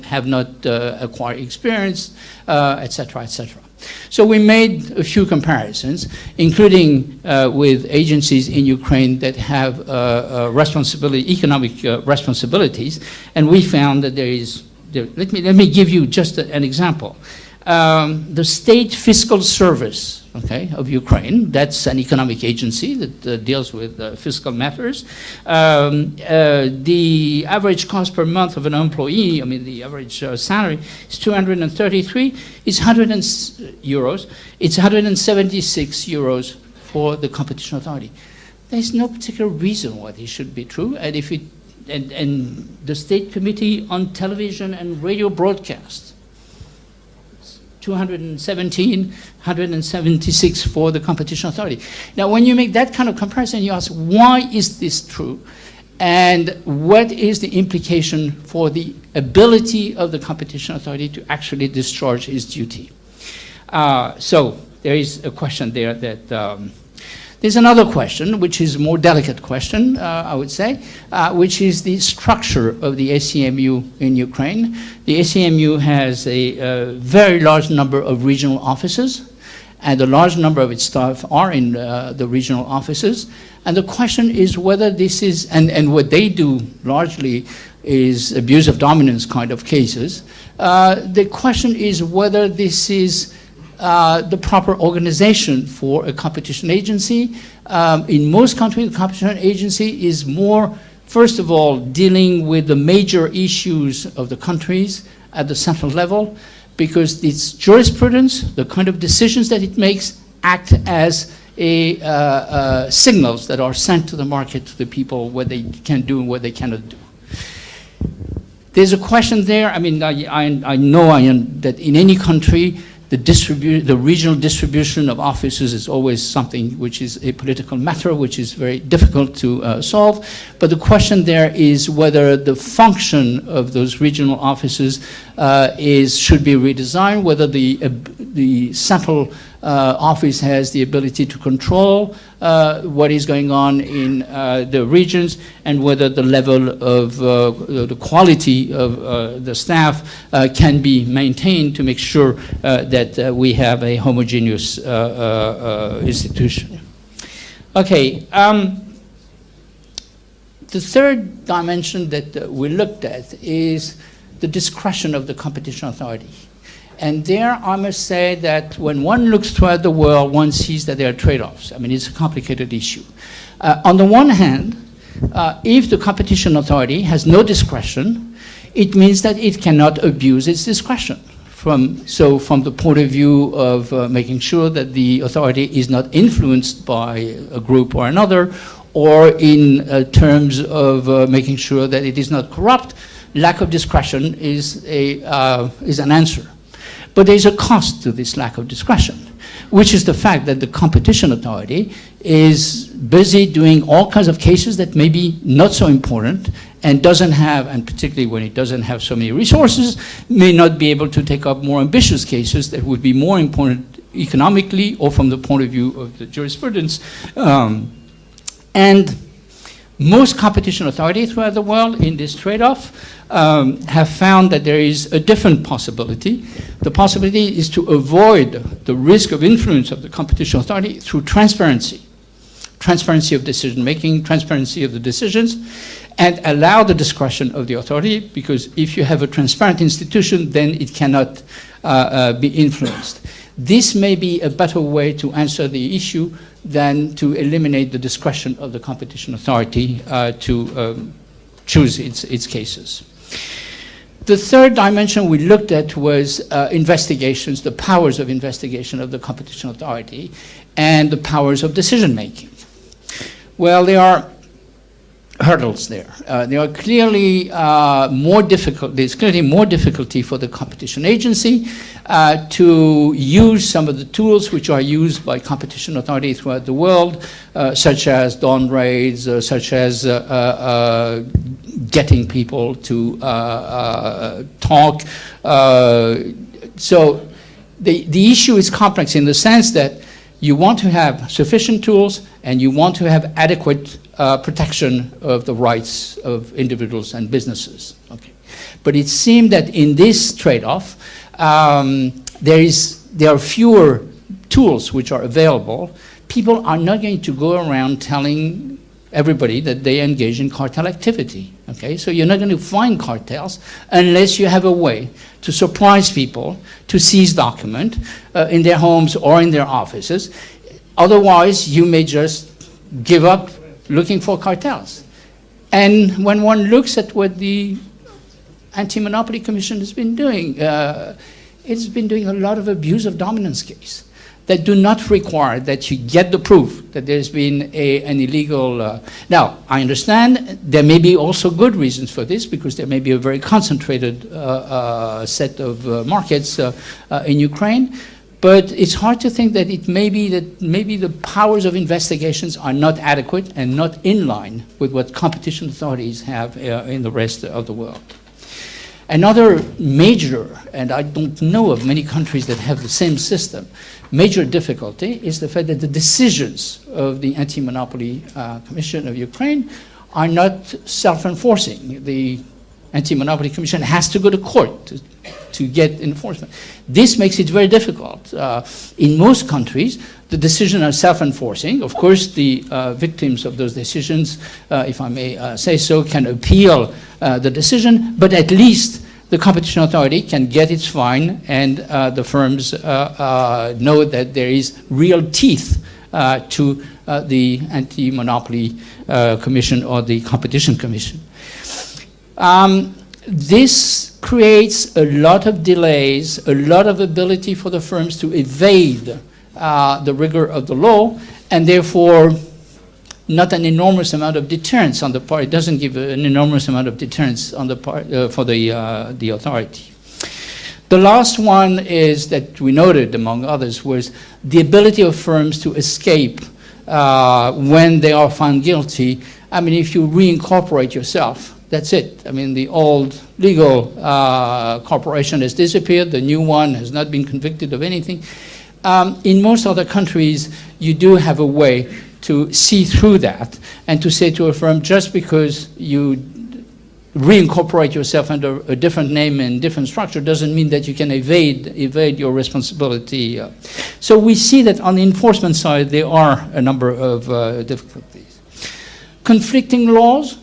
have not acquired experience, et cetera, et cetera. So we made a few comparisons, including with agencies in Ukraine that have economic responsibilities, and we found that let me give you just an example. The State Fiscal Service, okay, of Ukraine, that's an economic agency that deals with fiscal matters. The average cost per month of an employee, I mean the average salary is 233, it's 100 euros. It's 176 euros for the competition authority. There's no particular reason why this should be true, and if it, and the State Committee on Television and Radio Broadcast, 217, 176 for the competition authority. Now, when you make that kind of comparison, you ask, why is this true? And what is the implication for the ability of the competition authority to actually discharge its duty? So there is a question there that, there's another question, which is a more delicate question, I would say, which is the structure of the ACMU in Ukraine. The ACMU has a very large number of regional offices, and a large number of its staff are in the regional offices. And the question is whether this is, and what they do largely is abuse of dominance kind of cases. The question is whether this is the proper organization for a competition agency. In most countries, the competition agency is more, first of all, dealing with the major issues of the countries at the central level, because its jurisprudence, the kind of decisions that it makes, act as signals that are sent to the market, to the people, what they can do and what they cannot do. There's a question there. I mean, I know that in any country, the regional distribution of offices is always something which is a political matter, which is very difficult to solve. But the question there is whether the function of those regional offices should be redesigned, whether the central office has the ability to control what is going on in the regions, and whether the level of the quality of the staff can be maintained to make sure that we have a homogeneous institution. Okay. The third dimension that we looked at is the discretion of the competition authority. And there, I must say that when one looks throughout the world, one sees that there are trade-offs. I mean, it's a complicated issue. On the one hand, if the competition authority has no discretion, it means that it cannot abuse its discretion. From the point of view of making sure that the authority is not influenced by a group or another, or in terms of making sure that it is not corrupt, lack of discretion is an answer. But there's a cost to this lack of discretion, which is the fact that the competition authority is busy doing all kinds of cases that may be not so important, and doesn't have, and particularly when it doesn't have so many resources, may not be able to take up more ambitious cases that would be more important economically or from the point of view of the jurisprudence. And most competition authorities throughout the world in this trade-off have found that there is a different possibility. The possibility is to avoid the risk of influence of the competition authority through transparency. Transparency of decision-making, transparency of the decisions, and allow the discretion of the authority, because if you have a transparent institution, then it cannot be influenced. This may be a better way to answer the issue than to eliminate the discretion of the competition authority to choose its cases. The third dimension we looked at was investigations, the powers of investigation of the competition authority, and the powers of decision-making. Well, there are hurdles there. There are clearly there's clearly more difficulty for the competition agency to use some of the tools which are used by competition authorities throughout the world, such as dawn raids, such as getting people to talk. So the issue is complex in the sense that you want to have sufficient tools and you want to have adequate protection of the rights of individuals and businesses. Okay. But it seemed that in this trade-off, there are fewer tools which are available. People are not going to go around telling everybody that they engage in cartel activity. Okay? So you're not going to find cartels unless you have a way to surprise people to seize documents in their homes or in their offices. Otherwise, you may just give up looking for cartels. And when one looks at what the Anti-Monopoly Commission has been doing, it's been doing a lot of abuse of dominance cases that do not require that you get the proof that there's been an illegal... Now, I understand there may be also good reasons for this, because there may be a very concentrated set of markets in Ukraine. But it's hard to think that it may be that maybe the powers of investigations are not adequate and not in line with what competition authorities have in the rest of the world. Another major, and I don't know of many countries that have the same system, major difficulty is the fact that the decisions of the Anti-Monopoly Commission of Ukraine are not self-enforcing. The Anti-Monopoly Commission has to go to court to get enforcement. This makes it very difficult. In most countries, the decisions are self-enforcing. Of course, the victims of those decisions, if I may say so, can appeal the decision, but at least the competition authority can get its fine, and the firms know that there is real teeth to the Anti-Monopoly Commission or the Competition Commission. This creates a lot of delays, a lot of ability for the firms to evade the rigor of the law, and therefore not an enormous amount of deterrence on the part. It doesn't give an enormous amount of deterrence on the part for the authority. The last one is that we noted, among others, was the ability of firms to escape when they are found guilty. I mean, if you reincorporate yourself, that's it. I mean, the old legal corporation has disappeared. The new one has not been convicted of anything. In most other countries, you do have a way to see through that and to say to a firm, just because you reincorporate yourself under a different name and different structure doesn't mean that you can evade your responsibility. So we see that on the enforcement side, there are a number of difficulties. Conflicting laws.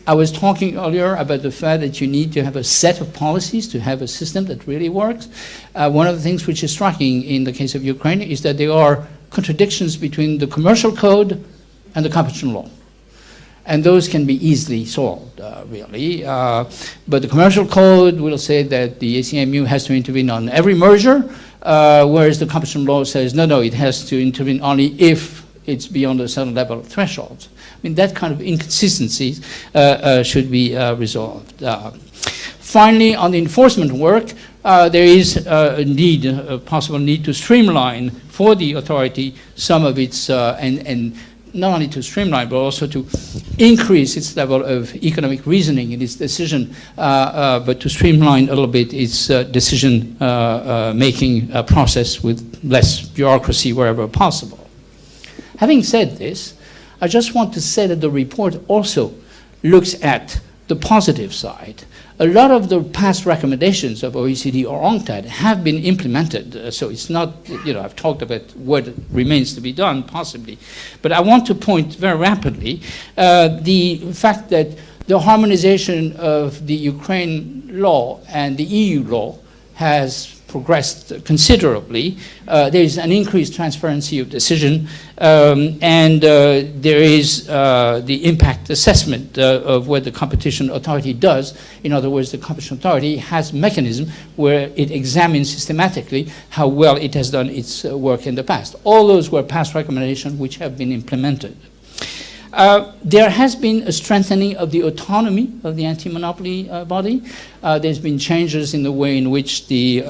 I was talking earlier about the fact that you need to have a set of policies to have a system that really works. One of the things which is striking in the case of Ukraine is that there are contradictions between the commercial code and the competition law. And those can be easily solved, really. But the commercial code will say that the ACMU has to intervene on every merger, whereas the competition law says, no, it has to intervene only if it's beyond a certain level of thresholds. I mean, that kind of inconsistencies should be resolved. Finally, on the enforcement work, there is a possible need to streamline for the authority some of its, and not only to streamline, but also to increase its level of economic reasoning in its decision, but to streamline a little bit its decision-making process with less bureaucracy wherever possible. Having said this, I just want to say that the report also looks at the positive side. A lot of the past recommendations of OECD or UNCTAD have been implemented, so it's not, I've talked about what remains to be done, possibly. But I want to point very rapidly the fact that the harmonization of the Ukraine law and the EU law has progressed considerably. There is an increased transparency of decision, and there is the impact assessment of what the competition authority does. In other words, the competition authority has a mechanism where it examines systematically how well it has done its work in the past. All those were past recommendations which have been implemented. There has been a strengthening of the autonomy of the anti-monopoly body. There's been changes in the way in which the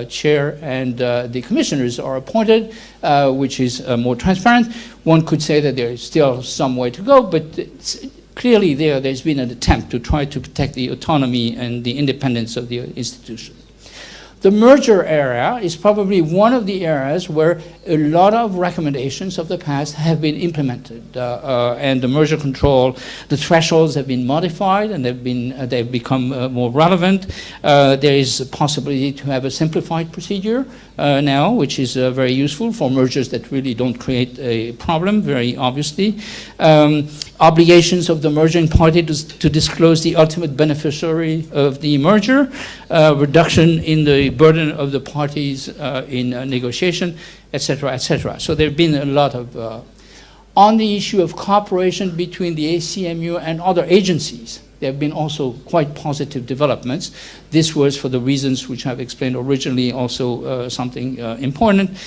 chair and the commissioners are appointed, which is more transparent. One could say that there is still some way to go, but clearly there's been an attempt to try to protect the autonomy and the independence of the institution. The merger area is probably one of the areas where a lot of recommendations of the past have been implemented, and the merger control, the thresholds have been modified and they've become more relevant. There is a possibility to have a simplified procedure now, which is very useful for mergers that really don't create a problem, very obviously. Obligations of the merging party to disclose the ultimate beneficiary of the merger, reduction in the burden of the parties in negotiation, etc., etc. So there have been a lot of... on the issue of cooperation between the ACMU and other agencies, there have been also quite positive developments. This was, for the reasons which I've explained originally, also something important.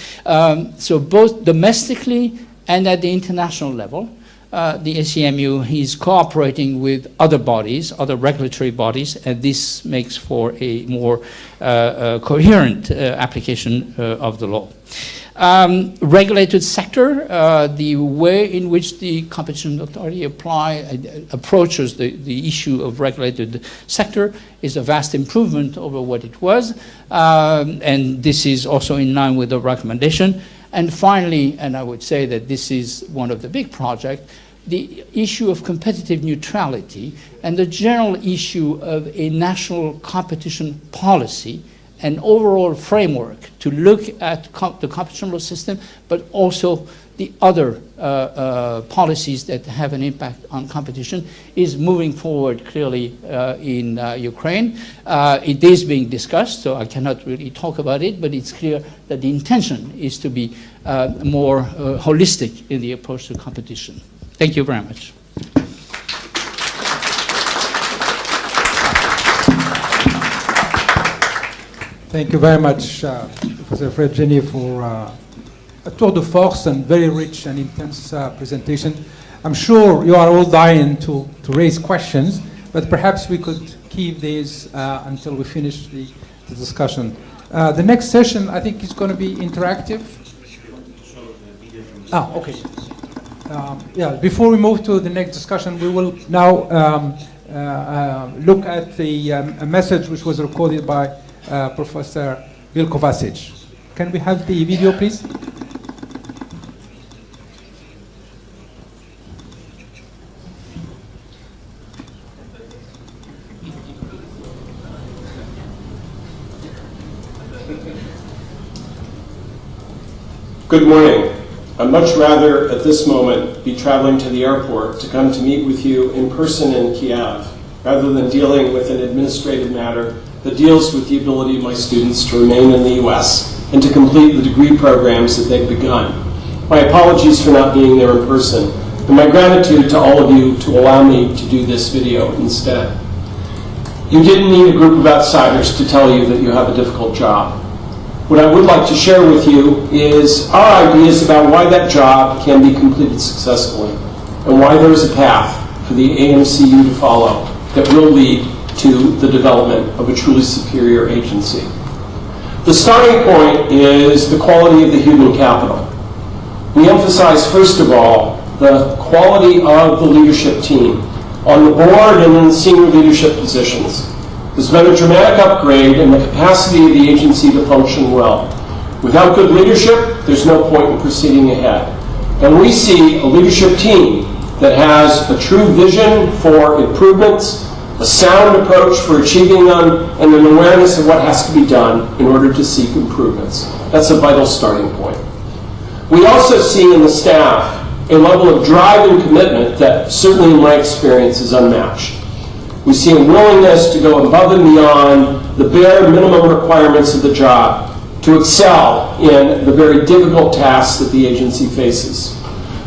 So both domestically and at the international level, the ACMU is cooperating with other bodies, other regulatory bodies, and this makes for a more coherent application of the law. Regulated sector, the way in which the competition authority approaches the issue of regulated sector is a vast improvement over what it was, and this is also in line with the recommendation. And finally, and I would say that this is one of the big projects, the issue of competitive neutrality and the general issue of a national competition policy an overall framework to look at the competition law system, but also the other policies that have an impact on competition is moving forward clearly in Ukraine. It is being discussed, so I cannot really talk about it, but it's clear that the intention is to be more holistic in the approach to competition. Thank you very much. Thank you very much, Professor Fred Jenny, for a tour de force and very rich and intense presentation. I'm sure you are all dying to raise questions, but perhaps we could keep these until we finish the discussion. The next session, I think, is going to be interactive. Okay. Yeah, before we move to the next discussion, we will now look at a message which was recorded by Professor Bill Kovacic. Can we have the video, please? Good morning. I'd much rather at this moment be traveling to the airport to come to meet with you in person in Kiev, rather than dealing with an administrative matter that deals with the ability of my students to remain in the U.S. and to complete the degree programs that they've begun. My apologies for not being there in person, and my gratitude to all of you to allow me to do this video instead. You didn't need a group of outsiders to tell you that you have a difficult job. What I would like to share with you is our ideas about why that job can be completed successfully and why there is a path for the AMCU to follow that will lead to the development of a truly superior agency. The starting point is the quality of the human capital. We emphasize, first of all, the quality of the leadership team on the board and in the senior leadership positions. There's been a dramatic upgrade in the capacity of the agency to function well. Without good leadership, there's no point in proceeding ahead. And we see a leadership team that has a true vision for improvements, a sound approach for achieving them, and an awareness of what has to be done in order to seek improvements. That's a vital starting point. We also see in the staff a level of drive and commitment that, certainly in my experience, is unmatched. We see a willingness to go above and beyond the bare minimum requirements of the job to excel in the very difficult tasks that the agency faces.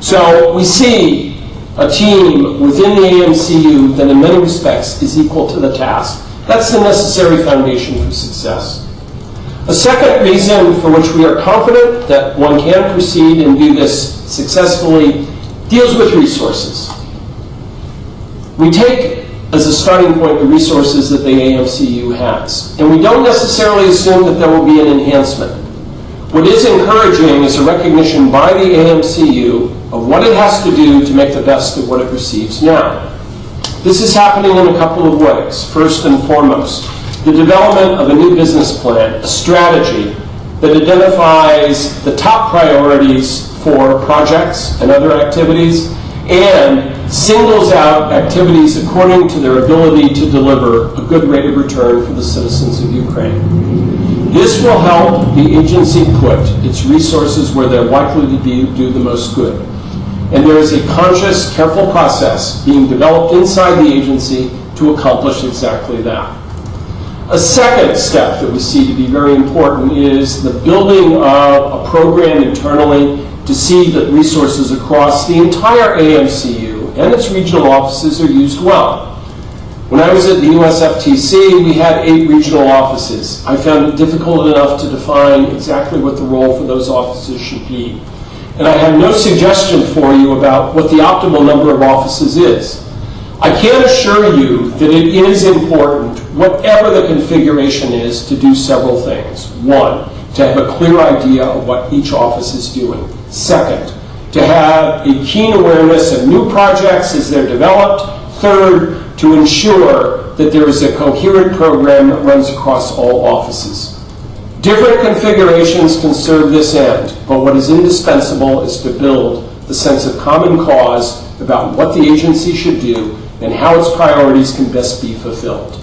So we see a team within the AMCU that in many respects is equal to the task. That's the necessary foundation for success. A second reason for which we are confident that one can proceed and do this successfully deals with resources. We take as a starting point the resources that the AMCU has, and we don't necessarily assume that there will be an enhancement. What is encouraging is a recognition by the AMCU of what it has to do to make the best of what it receives now. This is happening in a couple of ways. First and foremost, the development of a new business plan, a strategy that identifies the top priorities for projects and other activities and singles out activities according to their ability to deliver a good rate of return for the citizens of Ukraine. This will help the agency put its resources where they're likely to do the most good. And there is a conscious, careful process being developed inside the agency to accomplish exactly that. A second step that we see to be very important is the building of a program internally to see that resources across the entire AMCU and its regional offices are used well. When I was at the USFTC, we had 8 regional offices. I found it difficult enough to define exactly what the role for those offices should be. And I have no suggestion for you about what the optimal number of offices is. I can assure you that it is important, whatever the configuration is, to do several things. One, to have a clear idea of what each office is doing. Second, to have a keen awareness of new projects as they're developed. Third, to ensure that there is a coherent program that runs across all offices. Different configurations can serve this end, but what is indispensable is to build the sense of common cause about what the agency should do and how its priorities can best be fulfilled.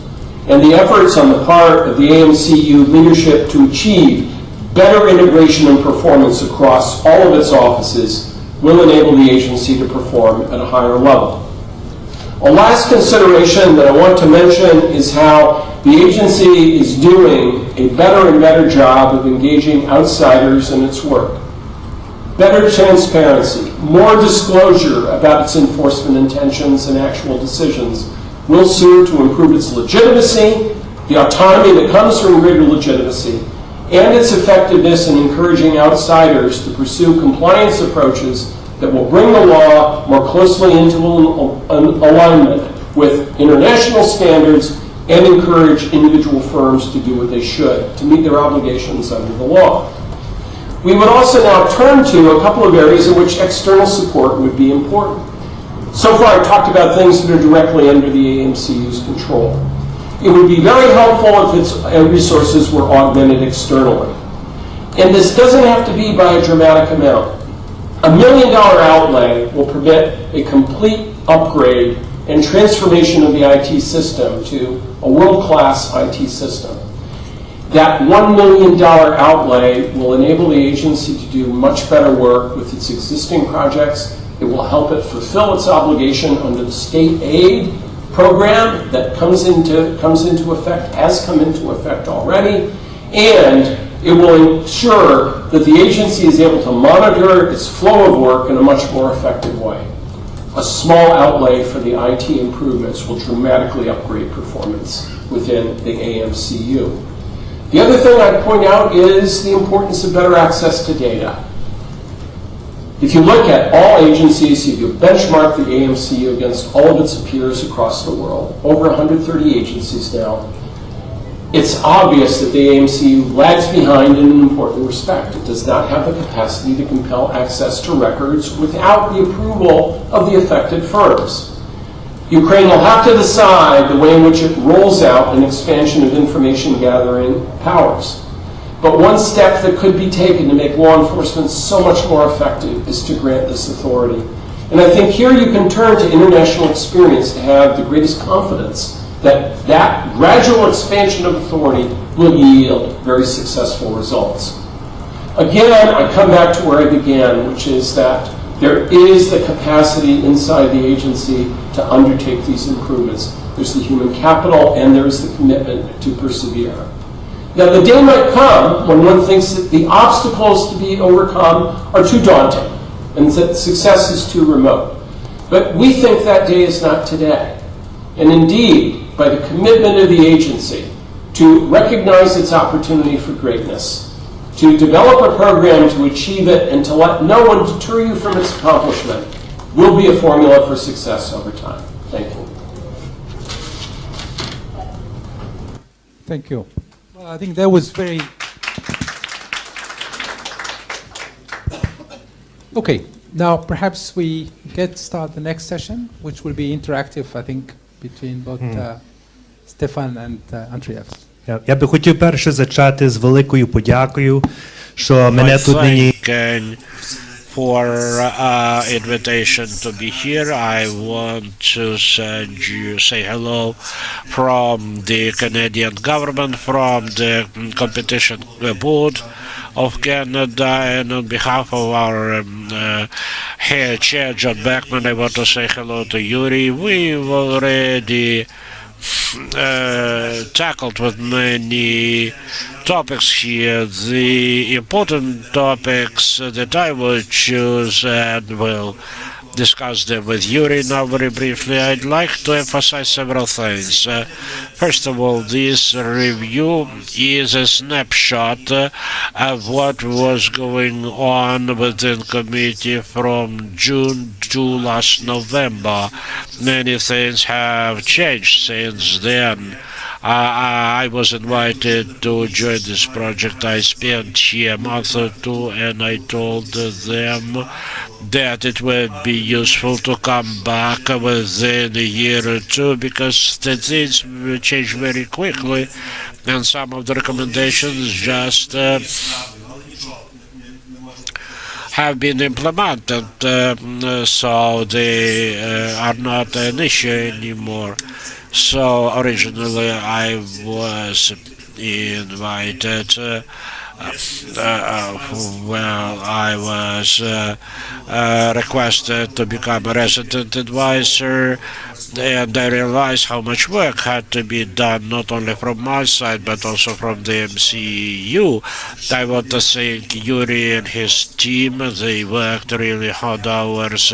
and the efforts on the part of the AMCU leadership to achieve better integration and performance across all of its offices will enable the agency to perform at a higher level. A last consideration that I want to mention is how the agency is doing a better and better job of engaging outsiders in its work. Better transparency, more disclosure about its enforcement intentions and actual decisions will serve to improve its legitimacy, the autonomy that comes from greater legitimacy, and its effectiveness in encouraging outsiders to pursue compliance approaches that will bring the law more closely into alignment with international standards and encourage individual firms to do what they should to meet their obligations under the law. We would also now turn to a couple of areas in which external support would be important. So far, I've talked about things that are directly under the AMCU's control. It would be very helpful if its resources were augmented externally. And this doesn't have to be by a dramatic amount. $1 million outlay will permit a complete upgrade and transformation of the IT system to a world-class IT system. That $1 million outlay will enable the agency to do much better work with its existing projects. It will help it fulfill its obligation under the state aid program that comes into effect, has come into effect already, and it will ensure that the agency is able to monitor its flow of work in a much more effective way. A small outlay for the IT improvements will dramatically upgrade performance within the AMCU. The other thing I'd point out is the importance of better access to data. If you look at all agencies, if you benchmark the AMCU against all of its peers across the world, over 130 agencies now, it's obvious that the AMCU lags behind in an important respect. It does not have the capacity to compel access to records without the approval of the affected firms. Ukraine will have to decide the way in which it rolls out an expansion of information gathering powers. But one step that could be taken to make law enforcement so much more effective is to grant this authority. And I think here you can turn to international experience to have the greatest confidence that that gradual expansion of authority will yield very successful results. Again, I come back to where I began, which is that there is the capacity inside the agency to undertake these improvements. There's the human capital and there's the commitment to persevere. Now, the day might come when one thinks that the obstacles to be overcome are too daunting and that success is too remote. But we think that day is not today. And indeed, by the commitment of the agency to recognize its opportunity for greatness, to develop a program to achieve it, and to let no one deter you from its accomplishment, will be a formula for success over time. Thank you. Thank you. Well, I think that was very... Okay, now perhaps we start the next session, which will be interactive, I think, between both Stefan and Andreas. Я би хотів перше зачати з великою подякою, що мене тут нині for invitation to be here. I want to say hello from the Canadian government, from the Competition Board of Canada, and on behalf of our head chair, John Beckman, I want to say hello to Yuri. We've already tackled with many topics here. The important topics that I will choose and will discuss them with Yuri now very briefly. I'd like to emphasize several things. First of all, this review is a snapshot of what was going on within committee from June to last November. Many things have changed since then. I was invited to join this project. I spent here a month or two, and I told them that it would be useful to come back within a year or two because the things change very quickly, and some of the recommendations just have been implemented, so they are not an issue anymore. So originally I was invited. Well, I was requested to become a resident advisor, and I realized how much work had to be done, not only from my side, but also from the MCU. I want to thank Yuri and his team. They worked really hard hours.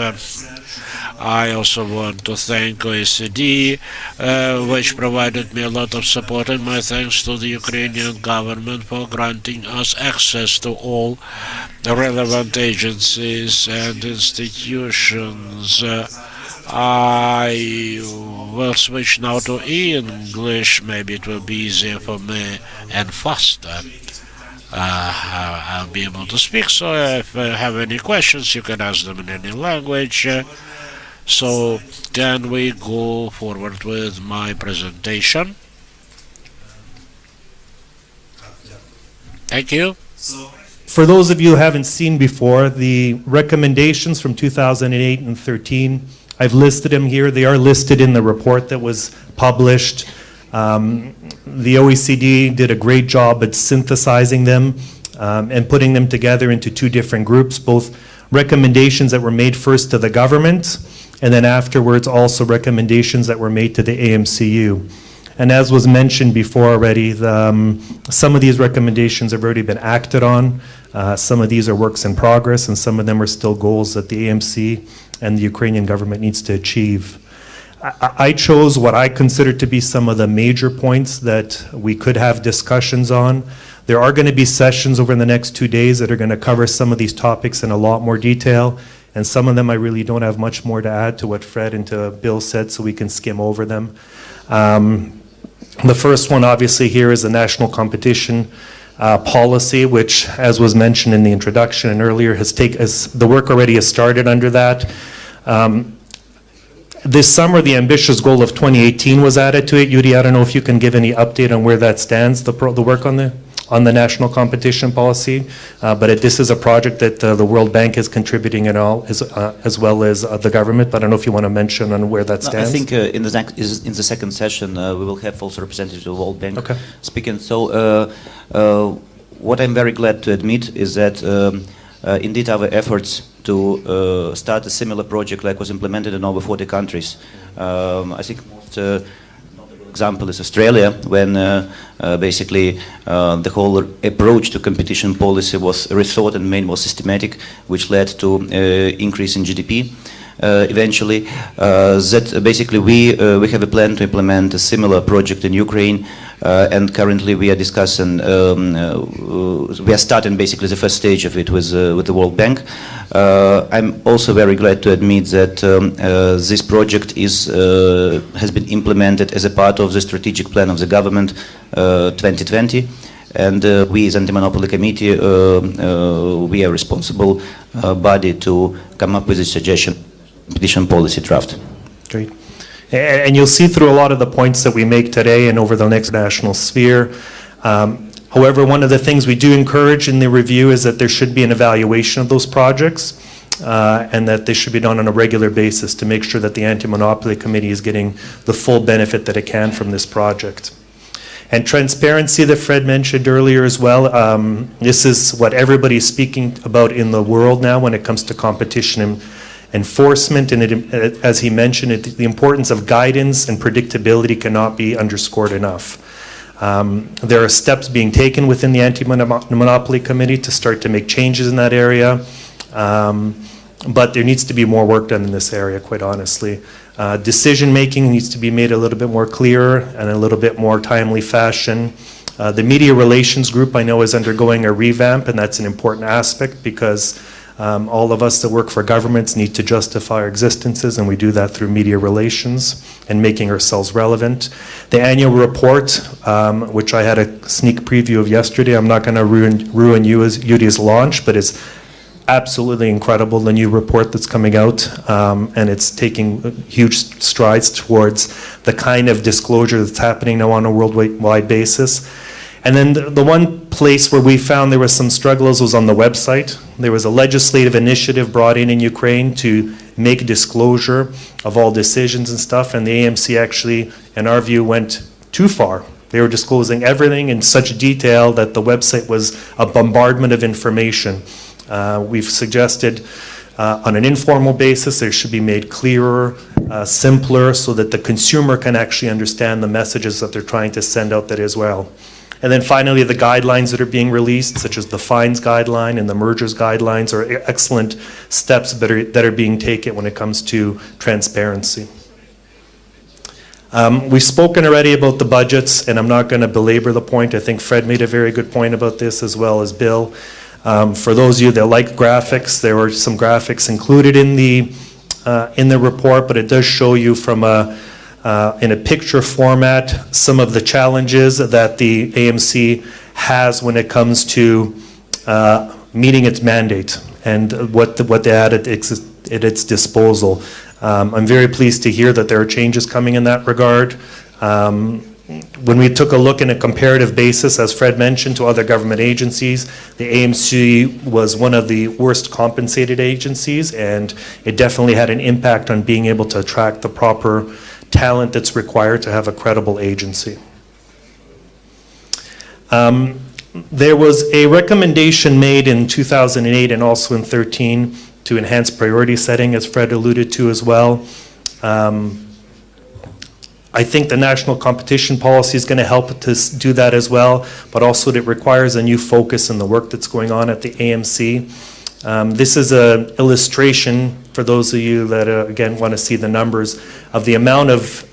I also want to thank OECD, which provided me a lot of support, and my thanks to the Ukrainian government for granting us access to all the relevant agencies and institutions. I will switch now to English. Maybe it will be easier for me and faster. I'll be able to speak, so if you have any questions, you can ask them in any language. So can we go forward with my presentation? Thank you. For those of you who haven't seen before, the recommendations from 2008 and 13, I've listed them here. They are listed in the report that was published. The OECD did a great job at synthesizing them and putting them together into two different groups, both recommendations that were made first to the government, and then afterwards also recommendations that were made to the AMCU. And as was mentioned before already, some of these recommendations have already been acted on. Some of these are works in progress, and some of them are still goals that the AMC and the Ukrainian government needs to achieve. I chose what I consider to be some of the major points that we could have discussions on. There are going to be sessions over the next 2 days that are going to cover some of these topics in a lot more detail, and some of them I really don't have much more to add to what Fred and to Bill said, so we can skim over them. The first one obviously here is the national competition policy, which, as was mentioned in the introduction and earlier, the work already has started under that. This summer, the ambitious goal of 2018 was added to it. Yuri, I don't know if you can give any update on where that stands, the work on the national competition policy, but this is a project that the World Bank is contributing and all, as well as the government. But I don't know if you want to mention on where that stands. I think in the second session we will have also representatives of the World Bank speaking. So what I'm very glad to admit is that indeed our efforts to start a similar project like was implemented in over 40 countries. I think most example is Australia, when basically the whole approach to competition policy was rethought and made more systematic, which led to increase in GDP. Eventually, that basically we have a plan to implement a similar project in Ukraine, and currently we are discussing, we are starting basically the first stage of it with the World Bank. I'm also very glad to admit that this project has been implemented as a part of the strategic plan of the government 2020. And we as Anti-Monopoly Committee, we are responsible body to come up with a suggestion competition policy draft. Great. And you'll see through a lot of the points that we make today and over the next national sphere. However, one of the things we do encourage in the review is that there should be an evaluation of those projects and that they should be done on a regular basis to make sure that the Anti-Monopoly Committee is getting the full benefit that it can from this project. And transparency that Fred mentioned earlier as well, this is what everybody's speaking about in the world now when it comes to competition and enforcement, and as he mentioned, the importance of guidance and predictability cannot be underscored enough. There are steps being taken within the Anti-Monopoly Committee to start to make changes in that area, but there needs to be more work done in this area, quite honestly. Decision making needs to be made a little bit more clear and a little bit more timely fashion. The media relations group I know is undergoing a revamp, and that's an important aspect because all of us that work for governments need to justify our existences, and we do that through media relations and making ourselves relevant. The annual report, which I had a sneak preview of yesterday, I'm not going to ruin Yuri's launch, but it's absolutely incredible, the new report that's coming out, and it's taking huge strides towards the kind of disclosure that's happening now on a worldwide basis. And then the one place where we found there was some struggles was on the website. There was a legislative initiative brought in Ukraine to make disclosure of all decisions and stuff, and the AMC actually, in our view, went too far. They were disclosing everything in such detail that the website was a bombardment of information. We've suggested on an informal basis, they should be made clearer, simpler, so that the consumer can actually understand the messages that they're trying to send out that as well. And then finally, the guidelines that are being released, such as the fines guideline and the mergers guidelines, are excellent steps that are being taken when it comes to transparency. We've spoken already about the budgets, and I'm not going to belabor the point. I think Fred made a very good point about this, as well as Bill. For those of you that like graphics, there were some graphics included in the report, but it does show you from in a picture format some of the challenges that the AMC has when it comes to meeting its mandate and what they had at its disposal. I'm very pleased to hear that there are changes coming in that regard. When we took a look in a comparative basis, as Fred mentioned, to other government agencies, the AMC was one of the worst compensated agencies, and it definitely had an impact on being able to attract the proper talent that's required to have a credible agency. There was a recommendation made in 2008 and also in 2013 to enhance priority setting, as Fred alluded to as well. I think the national competition policy is going to help to do that as well, but also it requires a new focus in the work that's going on at the AMC. This is an illustration for those of you that, again, want to see the numbers of the amount of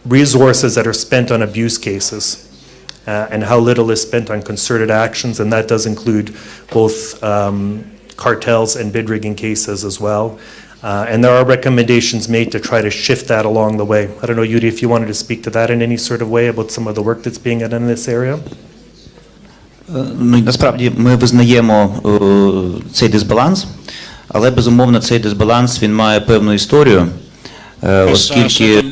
resources that are spent on abuse cases and how little is spent on concerted actions, and that does include both cartels and bid rigging cases as well. And there are recommendations made to try to shift that along the way. I don't know, Yuri, if you wanted to speak to that in any sort of way about some of the work that's being done in this area? Насправді ми визнаємо цей дисбаланс, але безумовно цей дисбаланс він має певну історію, оскільки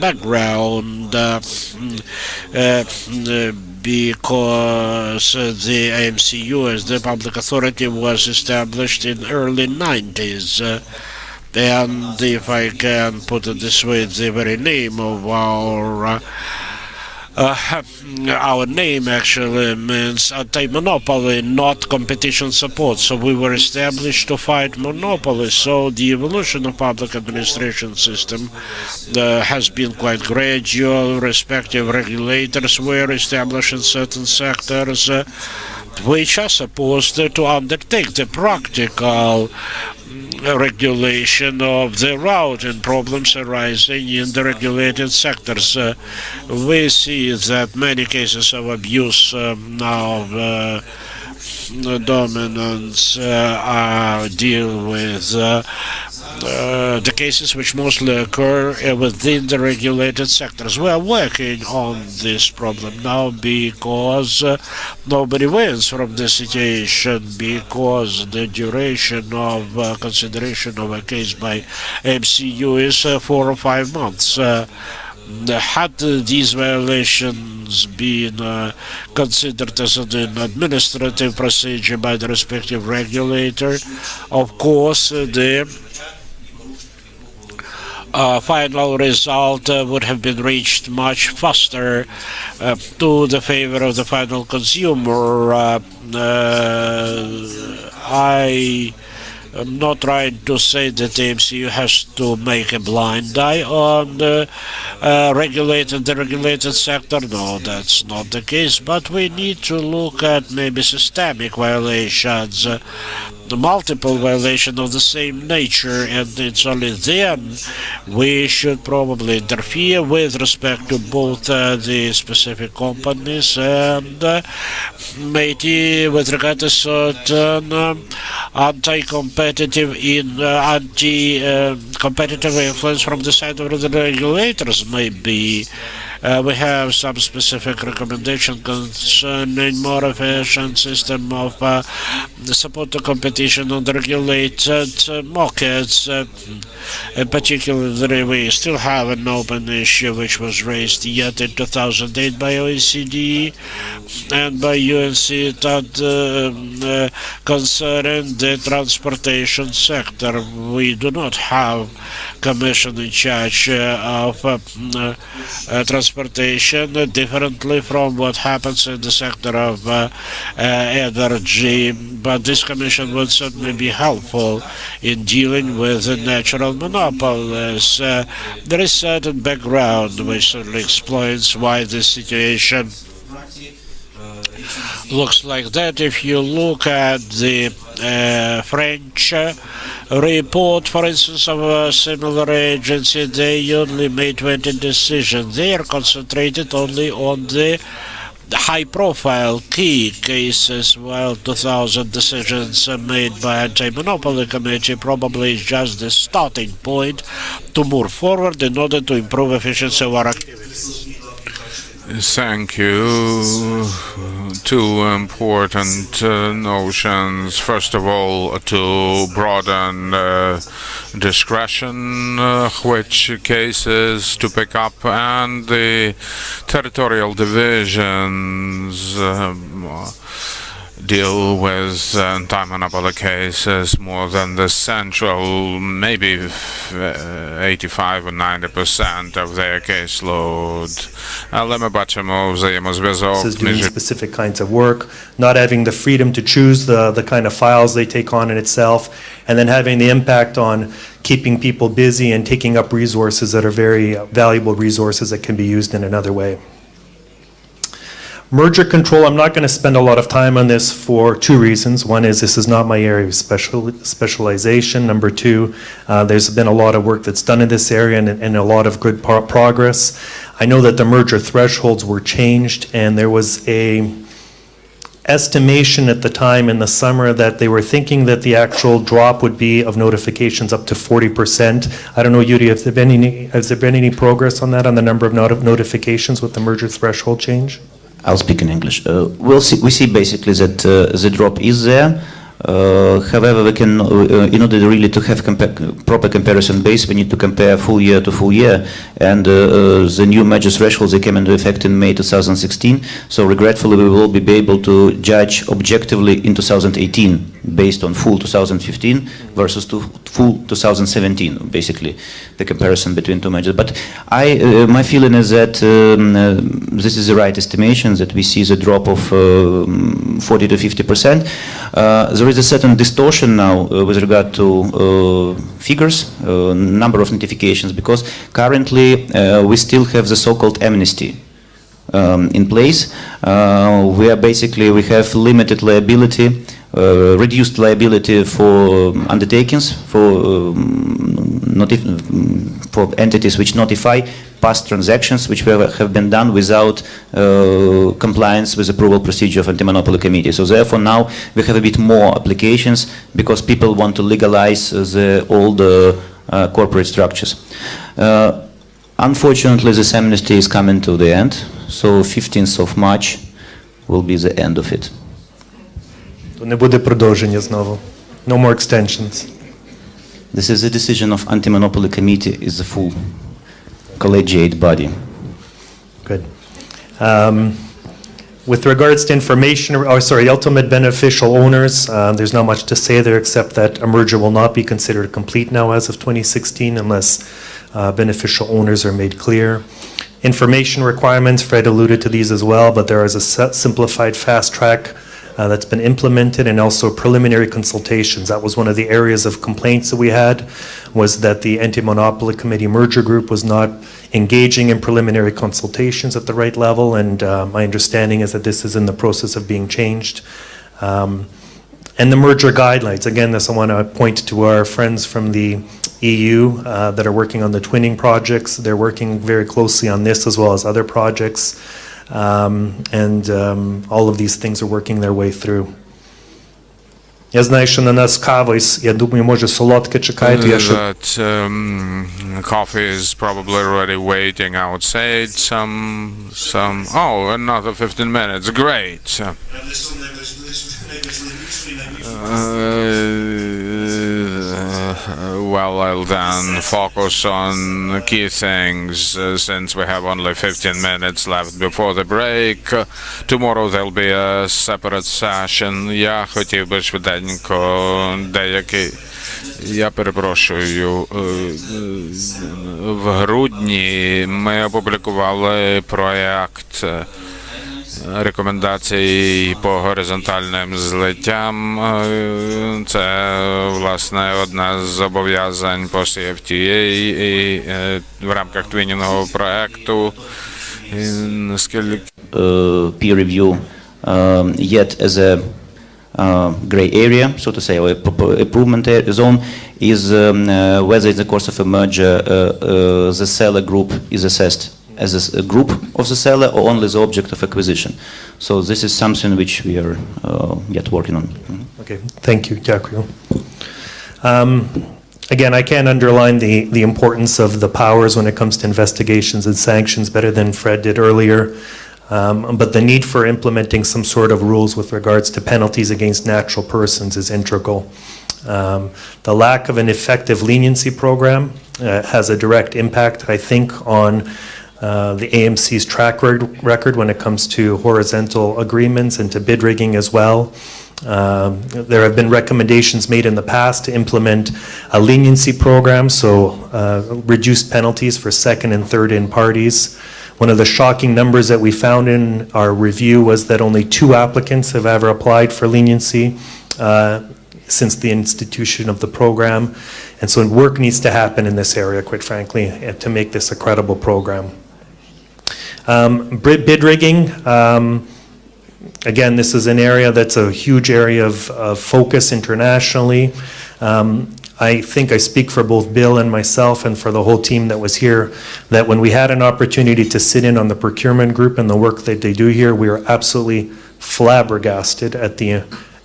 because the AMCU as the public authority was established in early 90s. And if I can put it this way, the very name of our name actually means anti-monopoly, not competition support. So we were established to fight monopoly. So the evolution of public administration system has been quite gradual. Respective regulators were established in certain sectors, which are supposed to undertake the practical regulation of the route and problems arising in the regulated sectors. We see that many cases of abuse now dominance deal with the cases which mostly occur within the regulated sectors. We are working on this problem now because nobody wins from the situation, because the duration of consideration of a case by MCU is 4 or 5 months. Had these violations been considered as an administrative procedure by the respective regulator, of course the final result would have been reached much faster to the favor of the final consumer. I'm not trying to say that the MCU has to make a blind eye on the regulated sector. No, that's not the case. But we need to look at maybe systemic violations, the multiple violations of the same nature, and it's only then we should probably interfere with respect to both the specific companies and maybe with regard to certain anti-competitive influence from the side of the regulators may be We have some specific recommendation concerning more efficient system of support to competition on the regulated markets. In particular, we still have an open issue which was raised yet in 2008 by OECD and by UNCTAD concerning the transportation sector. We do not have Commission in charge of transportation, differently from what happens in the sector of energy, but this Commission would certainly be helpful in dealing with the natural monopolies. There is certain background which certainly explains why this situation looks like that. If you look at the French report, for instance, of a similar agency, they only made 20 decisions. They are concentrated only on the high-profile key cases, while 2,000 decisions made by Anti-Monopoly Committee probably is just the starting point to move forward in order to improve efficiency of our activities. Thank you. Two important notions. First of all, to broaden discretion, which cases to pick up, and the territorial divisions deal with anti-monopoly cases more than the central, maybe 85 or 90% of their caseload. Ale my bачимо взаємозв'язок doing specific kinds of work, not having the freedom to choose the kind of files they take on in itself, and then having the impact on keeping people busy and taking up resources that are very valuable resources that can be used in another way. Merger control, I'm not going to spend a lot of time on this for two reasons. One is this is not my area of specialization. Number two, there's been a lot of work that's done in this area and a lot of good progress. I know that the merger thresholds were changed, and there was a estimation at the time in the summer that they were thinking that the actual drop would be of notifications up to 40%. I don't know, Yuri, has there been any progress on that, on the number of notifications with the merger threshold change? I'll speak in English. We see basically that the drop is there. However, we can, in order really to have proper comparison base, we need to compare full year to full year. And the new merger thresholds, they came into effect in May 2016. So regretfully, we will be able to judge objectively in 2018 based on full 2015 versus full 2017, basically the comparison between two mergers. But my feeling is that this is the right estimation, that we see the drop of 40 to 50%. There is a certain distortion now with regard to figures, number of notifications, because currently we still have the so-called amnesty in place. We have limited liability, reduced liability for undertakings, for entities which notify past transactions which have been done without compliance with approval procedure of Anti-Monopoly Committee. So therefore now we have a bit more applications because people want to legalize the old corporate structures. Unfortunately, this amnesty is coming to the end, so 15th of March will be the end of it. Не буде продовження знову. No more extensions. This is a decision of Anti-Monopoly Committee, is the full collegiate body. Good. With regards to information, ultimate beneficial owners, there's not much to say there except that a merger will not be considered complete now as of 2016 unless beneficial owners are made clear. Information requirements, Fred alluded to these as well, but there is a simplified fast track that's been implemented, and also preliminary consultations. That was one of the areas of complaints that we had, was that the Anti-Monopoly Committee merger group was not engaging in preliminary consultations at the right level, and my understanding is that this is in the process of being changed. And the merger guidelines, again, I want to point to our friends from the EU that are working on the twinning projects. They're working very closely on this as well as other projects. All of these things are working their way through. Я знаю, що на нас кава, я думаю, може солодке чекаєте. Я ще... That coffee is probably already waiting outside. Oh, another 15 minutes. Great. Well, I'll then focus on key things since we have only 15 minutes left before the break. Tomorrow there'll be a separate session. Я хотів би швиденько деякий. Я перепрошую. В грудні ми опублікували проєкт рекомендацій по горизонтальним злиттям. Це, власне, одне з зобов'язань по CFTA і в рамках твінінгового проєкту. Peer review yet as a gray area, so to say, or improvement zone, is whether in the course of a merger the seller group is assessed as a group of the seller or only the object of acquisition. So this is something which we are yet working on. Okay, thank you. Дякую. Again, I can't underline the importance of the powers when it comes to investigations and sanctions better than Fred did earlier. But the need for implementing some sort of rules with regards to penalties against natural persons is integral. The lack of an effective leniency program has a direct impact, I think, on the AMC's track record when it comes to horizontal agreements and to bid rigging as well. There have been recommendations made in the past to implement a leniency program, so reduced penalties for second and third in parties. One of the shocking numbers that we found in our review was that only 2 applicants have ever applied for leniency since the institution of the program. And so work needs to happen in this area, quite frankly, to make this a credible program. Bid rigging, again, this is an area that's a huge area of focus internationally. I think I speak for both Bill and myself and for the whole team that was here, that when we had an opportunity to sit in on the procurement group and the work that they do here, we were absolutely flabbergasted at the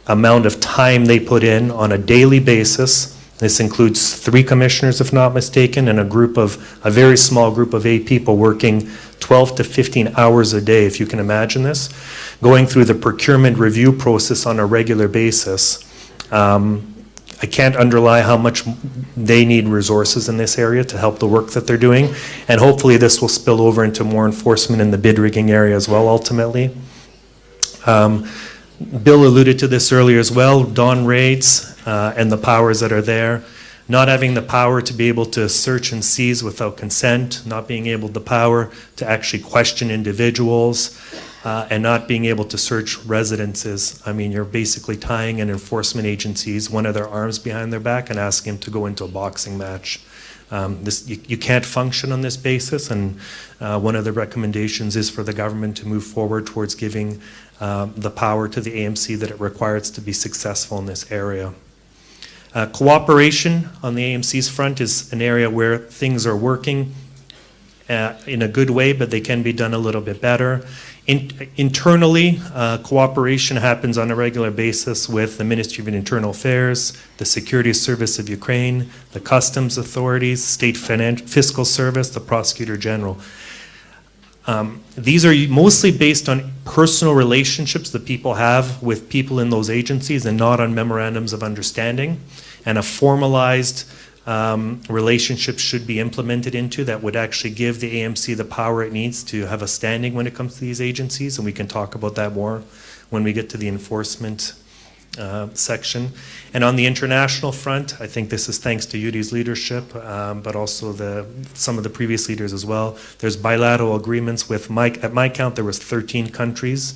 amount of time they put in on a daily basis. This includes 3 commissioners, if not mistaken, and a very small group of 8 people working 12 to 15 hours a day, if you can imagine this, going through the procurement review process on a regular basis. I can't underline how much they need resources in this area to help the work that they're doing, and hopefully this will spill over into more enforcement in the bid rigging area as well, ultimately. Bill alluded to this earlier as well, dawn raids and the powers that are there. Not having the power to be able to search and seize without consent, not being able the power to actually question individuals, and not being able to search residences. I mean, you're basically tying an enforcement agency's one of their arms behind their back and asking them to go into a boxing match. You can't function on this basis, and one of the recommendations is for the government to move forward towards giving the power to the AMC that it requires to be successful in this area. Cooperation on the AMC's front is an area where things are working in a good way, but they can be done a little bit better. Internally, cooperation happens on a regular basis with the Ministry of Internal Affairs, the Security Service of Ukraine, the Customs Authorities, State Fiscal Service, the Prosecutor General. These are mostly based on personal relationships that people have with people in those agencies and not on memorandums of understanding. And a formalized relationship should be implemented into that would actually give the AMC the power it needs to have a standing when it comes to these agencies, and we can talk about that more when we get to the enforcement section. And on the international front, I think this is thanks to Yuri's leadership, but also some of the previous leaders as well. There's bilateral agreements with, at my count, there was 13 countries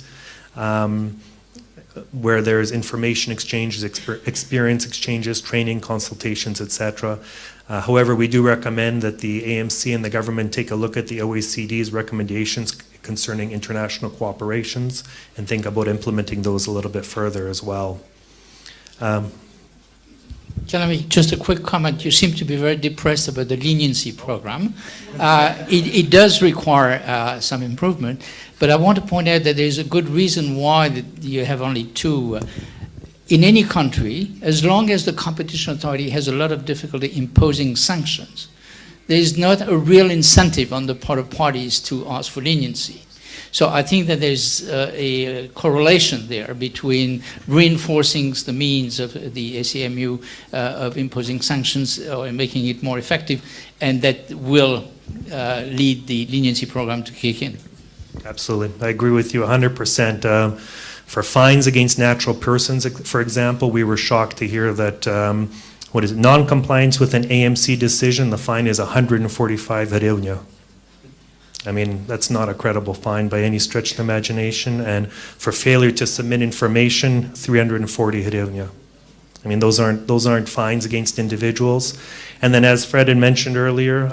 where there's information exchanges, experience exchanges, training, consultations, etc. However, we do recommend that the AMC and the government take a look at the OECD's recommendations concerning international cooperations and think about implementing those a little bit further as well. Jeremy, just a quick comment. You seem to be very depressed about the leniency program. It does require some improvement, but I want to point out that there's a good reason why that you have only 2 in any country, as long as the competition authority has a lot of difficulty imposing sanctions, there is not a real incentive on the part of parties to ask for leniency. So I think that there's a correlation there between reinforcing the means of the ACMU of imposing sanctions or making it more effective, and that will lead the leniency program to kick in. Absolutely. I agree with you 100%. For fines against natural persons, for example, we were shocked to hear that non-compliance with an AMC decision, the fine is 145 hryvnia. I mean, that's not a credible fine by any stretch of the imagination. And for failure to submit information, 340 hryvnia. I mean, those aren't fines against individuals. And then, as Fred had mentioned earlier,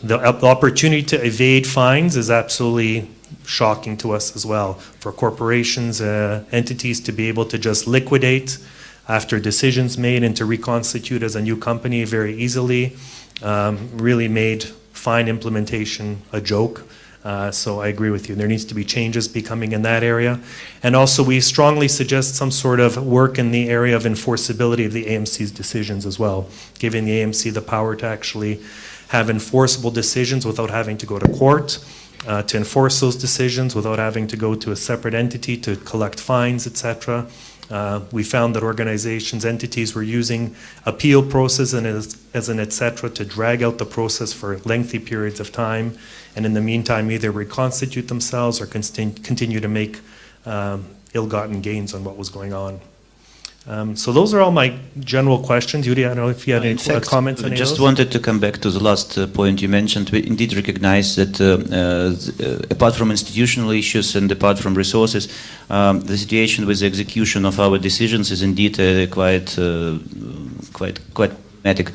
the opportunity to evade fines is absolutely shocking to us as well. For corporations, entities to be able to just liquidate after decisions made and to reconstitute as a new company very easily really made fine implementation a joke. So I agree with you. There needs to be changes becoming in that area. And also we strongly suggest some sort of work in the area of enforceability of the AMC's decisions as well, giving the AMC the power to actually have enforceable decisions without having to go to court, to enforce those decisions without having to go to a separate entity to collect fines, etc. We found that organizations, entities were using appeal process and as an etc. to drag out the process for lengthy periods of time, and in the meantime either reconstitute themselves or continue to make ill-gotten gains on what was going on. So those are all my general questions. Yuri, I don't know if you had any comments on I just wanted to come back to the last point you mentioned. We indeed recognize that apart from institutional issues and apart from resources, the situation with the execution of our decisions is indeed quite problematic.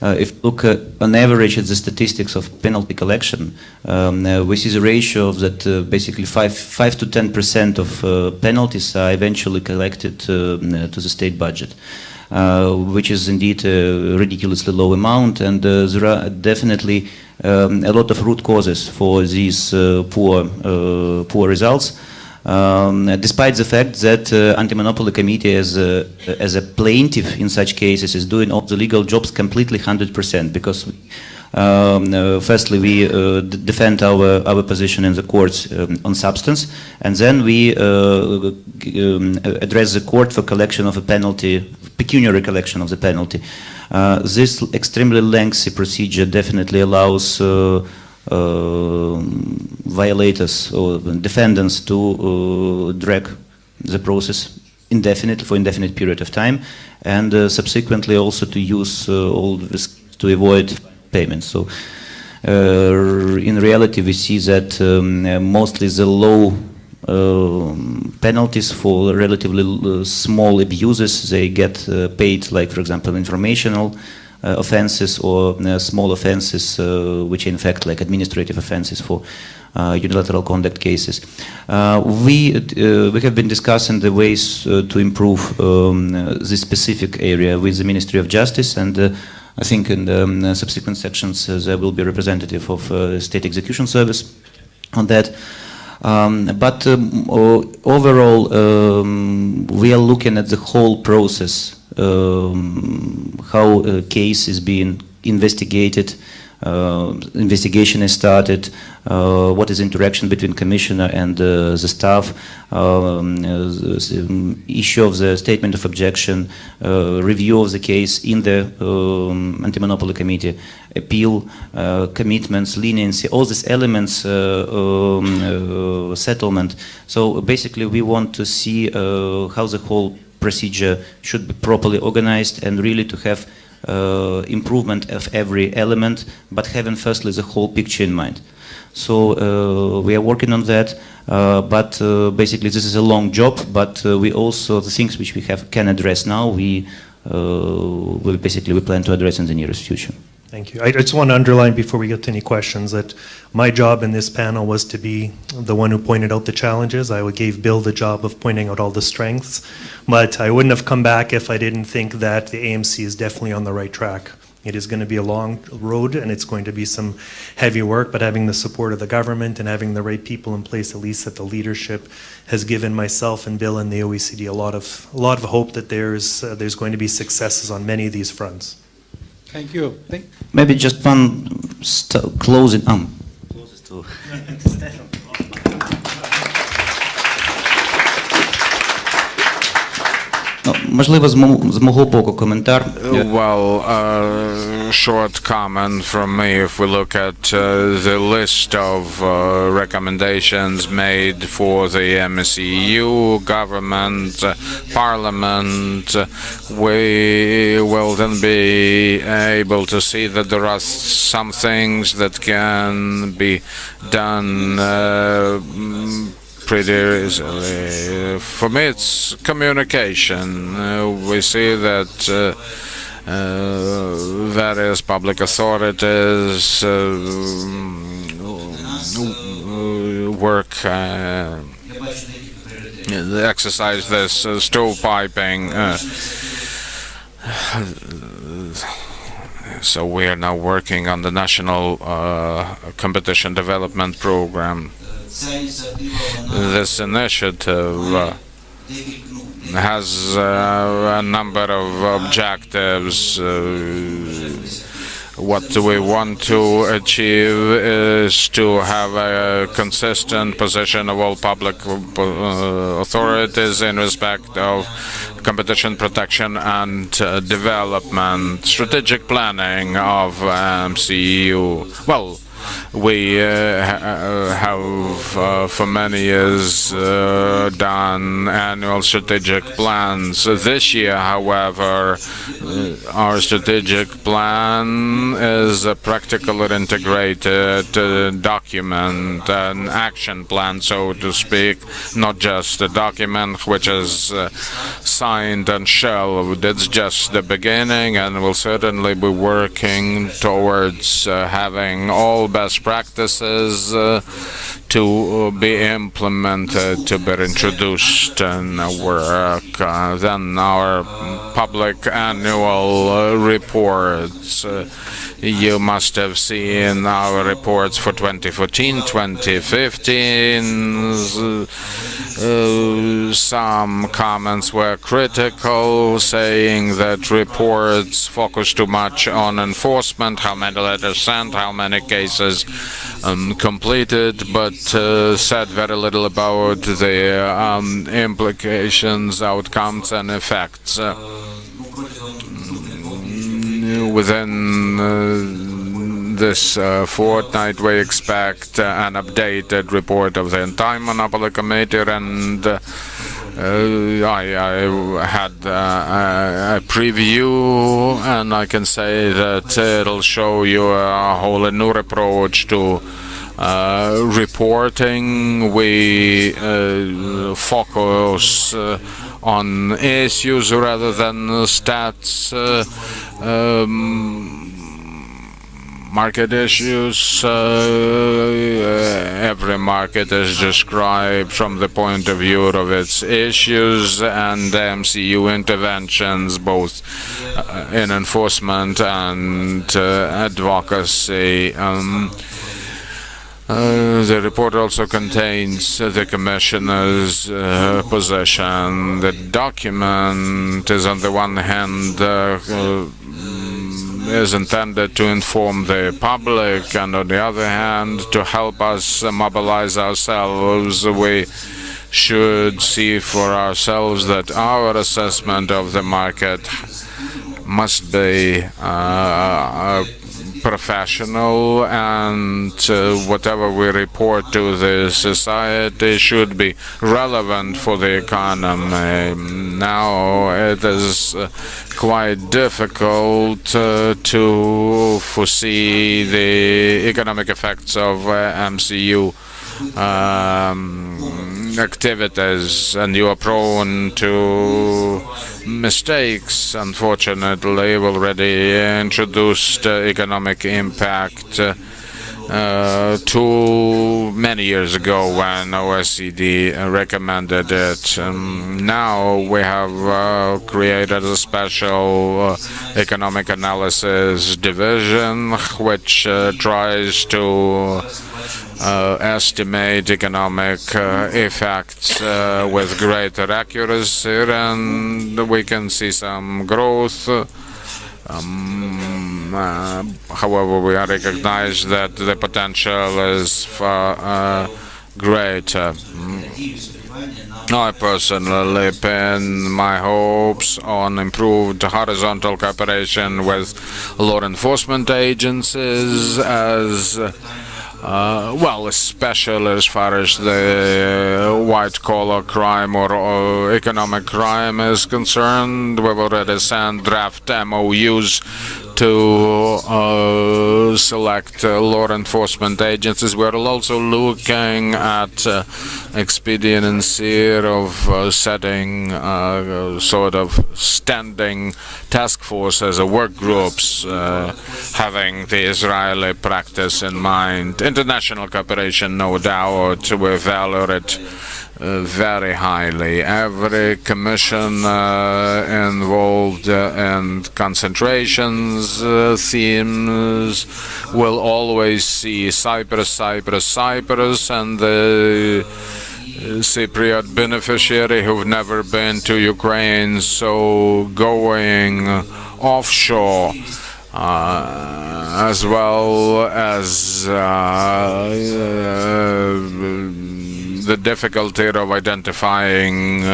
If you look on average at the statistics of penalty collection, we see the ratio of that basically 5 to 10% of penalties are eventually collected to the state budget, which is indeed a ridiculously low amount, and there are definitely a lot of root causes for these poor results. Despite the fact that Anti-Monopoly Committee as a plaintiff in such cases is doing all the legal jobs completely 100%, because firstly we defend our position in the courts on substance, and then we address the court for collection of a penalty, pecuniary collection of the penalty. This extremely lengthy procedure definitely allows violators or defendants to drag the process for indefinite period of time, and subsequently also to use all this to avoid payments. So in reality we see that mostly the low penalties for relatively small abuses, they get paid, like for example informational offenses or small offenses, which are in fact like administrative offenses for unilateral conduct cases. We have been discussing the ways to improve this specific area with the Ministry of Justice, and I think in the subsequent sections there will be a representative of State Execution Service on that. But overall, we are looking at the whole process, how a case is being investigated, investigation is started, what is the interaction between commissioner and the staff, issue of the statement of objection, review of the case in the Anti-Monopoly Committee, appeal, commitments, leniency, all these elements, settlement. So basically we want to see how the whole procedure should be properly organized, and really to have improvement of every element, but having firstly the whole picture in mind. So we are working on that, but basically this is a long job, but we also, the things which we can address now, we plan to address in the nearest future. Thank you. I just want to underline before we get to any questions that my job in this panel was to be the one who pointed out the challenges. I gave Bill the job of pointing out all the strengths, but I wouldn't have come back if I didn't think that the AMC is definitely on the right track. It is going to be a long road, and it's going to be some heavy work, but having the support of the government and having the right people in place, at least at the leadership, has given myself and Bill and the OECD a lot of hope that there's going to be successes on many of these fronts. Thank you. Maybe just one closing. Closest to Stefan. Можливо, з мого боку коментар. Well, short comment from me. If we look at the list of recommendations made for the MCU, government, parliament, we will then be able to see that there are some things that can be done pretty easily. For me, it's communication. We see that various public authorities work, exercise this stovepiping. So we are now working on the national competition development program. This initiative has a number of objectives. What we want to achieve is to have a consistent position of all public authorities in respect of competition protection and development, strategic planning of MCU. Well, we have for many years done annual strategic plans. This year, however, our strategic plan is a practical and integrated document, an action plan, so to speak, not just a document which is signed and shelved. It's just the beginning, and we'll certainly be working towards having all best practices to be implemented, to be introduced in work. Then our public annual reports. You must have seen our reports for 2014, 2015. Some comments were critical, saying that reports focus too much on enforcement, how many letters sent, how many cases completed, but said very little about the implications, outcomes, and effects. Within this fortnight, we expect an updated report of the entire Monopoly Committee, and I had a preview, and I can say that it'll show you a whole new approach to reporting. We focus on issues rather than stats. Market issues. Every market is described from the point of view of its issues and MCU interventions, both in enforcement and advocacy. The report also contains the Commissioner's position. The document is, on the one hand, is intended to inform the public, and on the other hand, to help us mobilize ourselves. We should see for ourselves that our assessment of the market must be professional, and whatever we report to the society should be relevant for the economy. Now it is quite difficult to foresee the economic effects of MCU activities, and you are prone to mistakes. Unfortunately, we've already introduced economic impact too many years ago when OECD recommended it. Now we have created a special economic analysis division which tries to estimate economic effects with greater accuracy, and we can see some growth. However, we recognize that the potential is far greater. I personally pin my hopes on improved horizontal cooperation with law enforcement agencies as well, especially as far as the white-collar crime or economic crime is concerned. We've already sent draft MOUs to select law enforcement agencies. We're also looking at expediency of setting sort of standing task forces or work groups, having the Israeli practice in mind. International cooperation, no doubt, we value it very highly. Every commission involved in concentrations themes will always see Cyprus, and the Cypriot beneficiary who've never been to Ukraine, so going offshore as well as the difficulty of identifying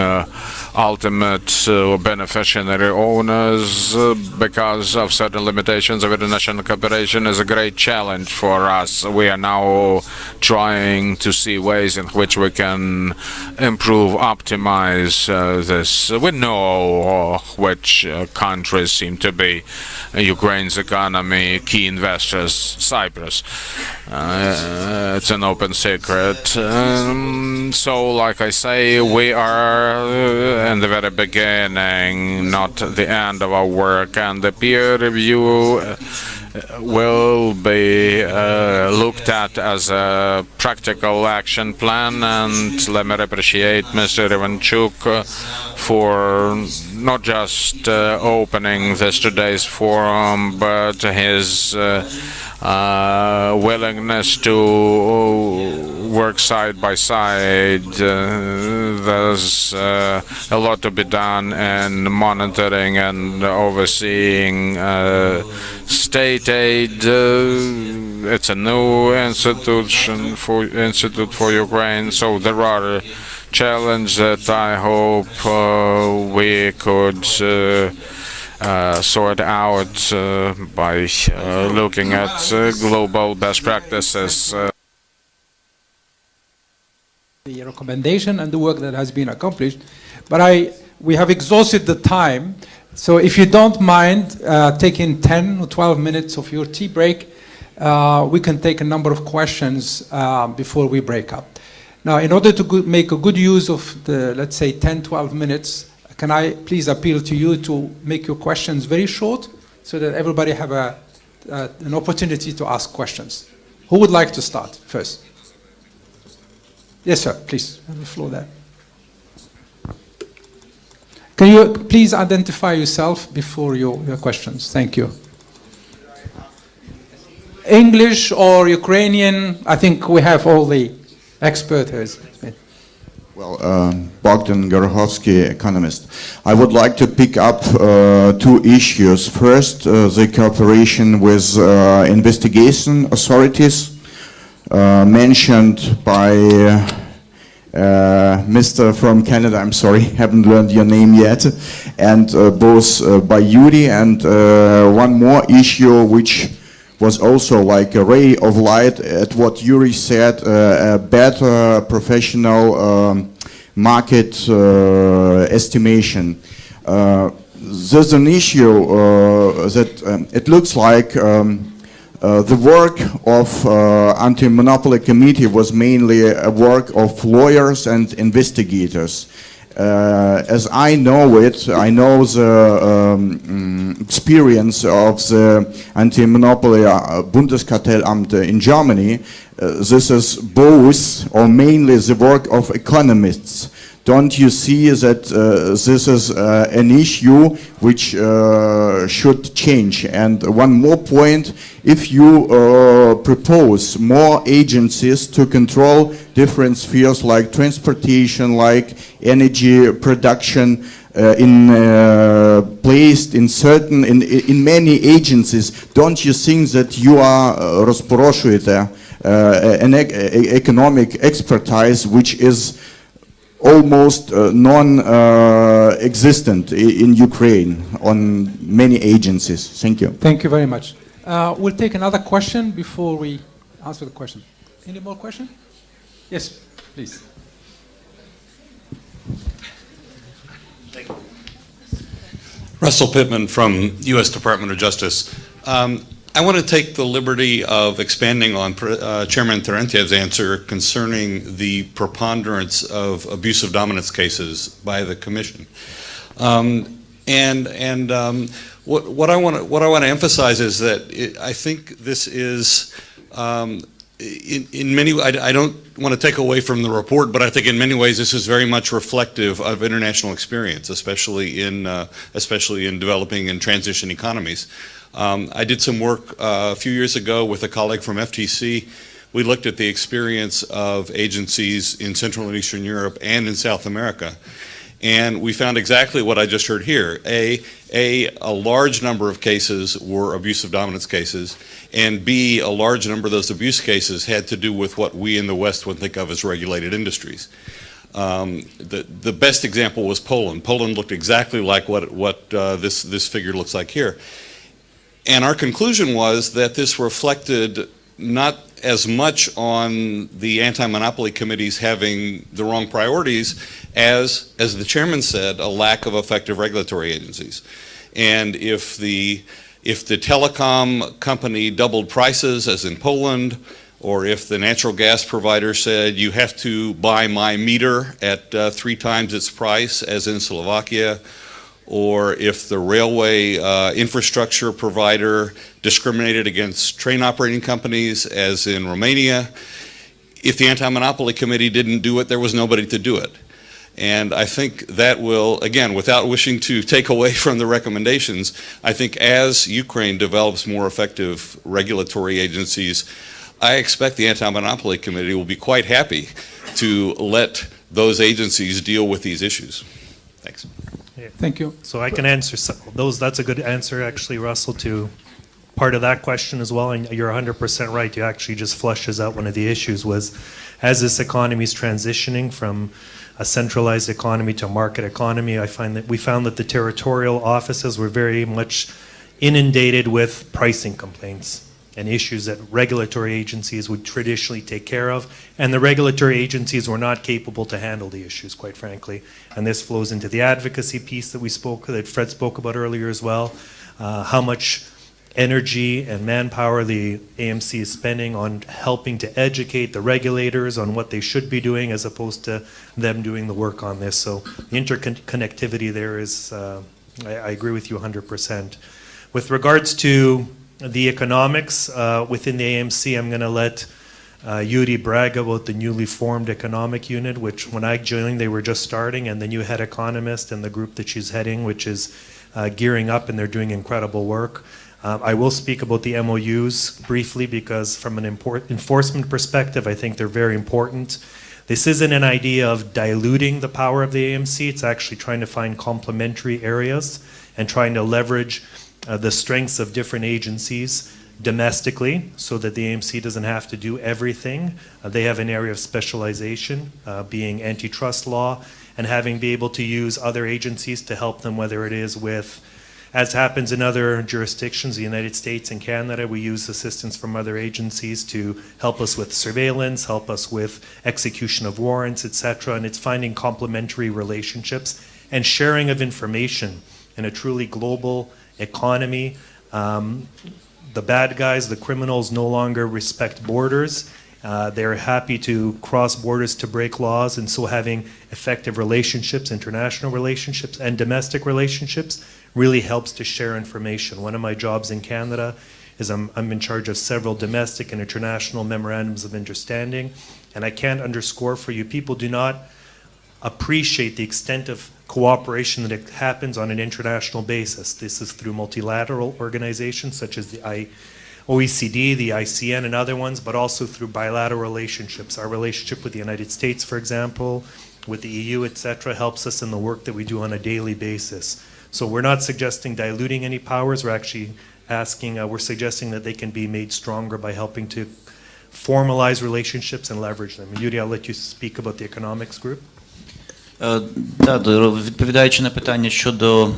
ultimate beneficiary owners because of certain limitations of international cooperation is a great challenge for us. We are now trying to see ways in which we can improve, optimize this. We know which countries seem to be Ukraine's economy, key investors, Cyprus. It's an open secret. So, like I say, we are in the very beginning, not the end of our work, and the peer review will be looked at as a practical action plan. And let me appreciate Mr. Ivanchuk for not just opening this today's forum, but his willingness to work side by side. There's a lot to be done in monitoring and overseeing state aid. It's a new institute for Ukraine, so there are challenges that I hope we could sort out by looking at global best practices. The recommendation and the work that has been accomplished, but we have exhausted the time, so if you don't mind taking 10 or 12 minutes of your tea break, we can take a number of questions before we break up. Now, in order to make a good use of the, let's say, 10, 12 minutes, can I please appeal to you to make your questions very short so that everybody have an opportunity to ask questions? Who would like to start first? Yes, sir, please, have the floor there. Can you please identify yourself before your questions? Thank you. English or Ukrainian? I think we have all the experts here. Well, Bogdan Gorokhovsky, economist. I would like to pick up two issues. First, the cooperation with investigation authorities mentioned by Mr. from Canada. I'm sorry, haven't learned your name yet. And both by Yuri, and one more issue which was also like a ray of light at what Yuri said, a better professional market estimation. There's an issue that it looks like the work of Anti-Monopoly Committee was mainly a work of lawyers and investigators. As I know it, I know the experience of the Anti-Monopoly Bundeskartellamt in Germany. This is both or mainly the work of economists. Don't you see that this is an issue which should change? And one more point, if you propose more agencies to control different spheres like transportation, like energy production, placed in many agencies, don't you think that you are rozporoshuєте an economic expertise which is almost non-existent in Ukraine on many agencies? Thank you. Thank you very much. We'll take another question before we answer the question. Any more questions? Yes, please. Thank you. Russell Pittman from U.S. Department of Justice. I want to take the liberty of expanding on Chairman Terentiev's answer concerning the preponderance of abuse of dominance cases by the Commission. What I want to emphasize is that I think this is in many. I don't want to take away from the report, but I think in many ways this is very much reflective of international experience, especially in developing and transition economies. I did some work a few years ago with a colleague from FTC. We looked at the experience of agencies in Central and Eastern Europe and in South America. And we found exactly what I just heard here. A large number of cases were abuse of dominance cases, and B, a large number of those abuse cases had to do with what we in the West would think of as regulated industries. The best example was Poland. Poland looked exactly like what this figure looks like here. And our conclusion was that this reflected not as much on the anti-monopoly committees having the wrong priorities as the chairman said, a lack of effective regulatory agencies. And if the telecom company doubled prices, as in Poland, or if the natural gas provider said you have to buy my meter at 3 times its price, as in Slovakia, or if the railway infrastructure provider discriminated against train operating companies, as in Romania, if the Anti-Monopoly Committee didn't do it, there was nobody to do it. And I think that will, again, without wishing to take away from the recommendations, I think as Ukraine develops more effective regulatory agencies, I expect the Anti-Monopoly Committee will be quite happy to let those agencies deal with these issues. Thanks. Yeah. Thank you. So I can answer those. That's a good answer, actually, Russell, to part of that question as well. And you're 100% right. You actually just flushes out one of the issues was, as this economy is transitioning from a centralized economy to a market economy, we found that the territorial offices were very much inundated with pricing complaints and issues that regulatory agencies would traditionally take care of, and the regulatory agencies were not capable to handle the issues, quite frankly. And this flows into the advocacy piece that Fred spoke about earlier as well, how much energy and manpower the AMC is spending on helping to educate the regulators on what they should be doing as opposed to them doing the work on this. So the interconnectivity there is, I agree with you 100%. With regards to the economics within the AMC, I'm going to let Yuri brag about the newly formed economic unit, which when I joined, they were just starting, and the new head economist and the group that she's heading, which is gearing up, and they're doing incredible work. I will speak about the MOUs briefly because from an enforcement perspective, I think they're very important. This isn't an idea of diluting the power of the AMC. It's actually trying to find complementary areas and trying to leverage the strengths of different agencies domestically so that the AMC doesn't have to do everything. They have an area of specialization, being antitrust law, and be able to use other agencies to help them, whether it is with, as happens in other jurisdictions, the United States and Canada, we use assistance from other agencies to help us with surveillance, help us with execution of warrants, etc. And it's finding complementary relationships and sharing of information in a truly global economy. The bad guys, the criminals, no longer respect borders, They're happy to cross borders to break laws, and so having effective relationships, international relationships and domestic relationships, really helps to share information. One of my jobs in Canada is I'm in charge of several domestic and international memorandums of understanding, and I can't underscore for you, people do not appreciate the extent of cooperation that happens on an international basis. This is through multilateral organizations such as the OECD, the ICN, and other ones, but also through bilateral relationships. Our relationship with the United States, for example, with the EU, etc., helps us in the work that we do on a daily basis. So we're not suggesting diluting any powers. We're actually we're suggesting that they can be made stronger by helping to formalize relationships and leverage them. Yuri, I'll let you speak about the economics group. Так, відповідаючи на питання щодо,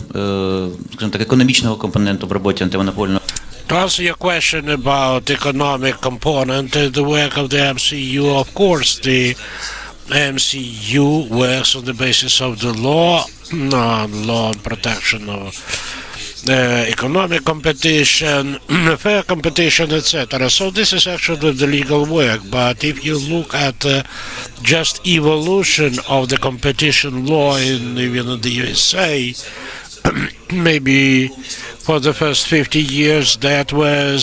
скажімо так, економічного компоненту в роботі антимонопольного. To answer your question about economic component, the work of the MCU, of course, the MCU works on the basis of the law and protection of economic competition, fair competition, etc. So this is actually the legal work. But if you look at just evolution of the competition law even in the USA, maybe for the first 50 years that was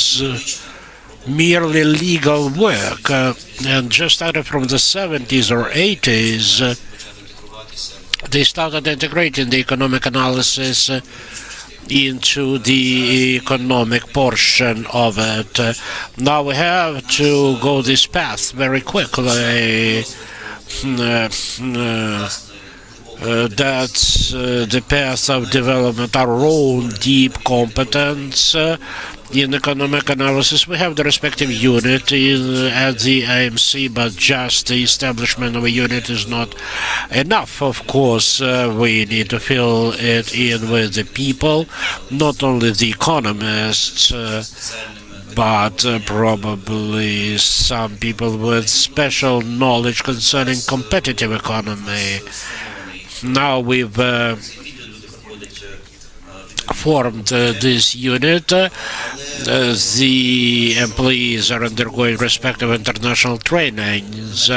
merely legal work, and just started from the 70s or 80s, they started integrating the economic analysis into the economic portion of it. Now we have to go this path very quickly. That's the path of development, our own deep competence in economic analysis. We have the respective unit at the IMC, but just the establishment of a unit is not enough. Of course, we need to fill it in with the people, not only the economists, but probably some people with special knowledge concerning competitive economy. Now we've formed this unit. The employees are undergoing respective international trainings,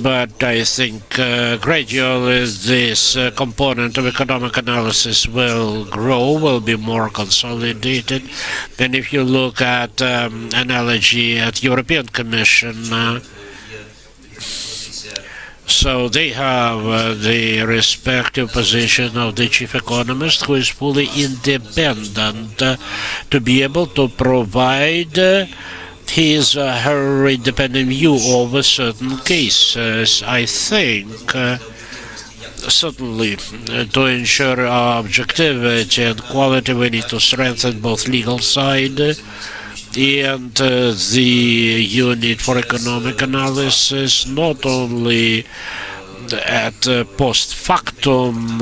but I think gradually this component of economic analysis will grow, will be more consolidated. And if you look at analogy at European Commission, so they have the respective position of the chief economist, who is fully independent to be able to provide his or her independent view over certain cases. I think certainly to ensure objectivity and quality, we need to strengthen both legal side and the unit for economic analysis, not only at post factum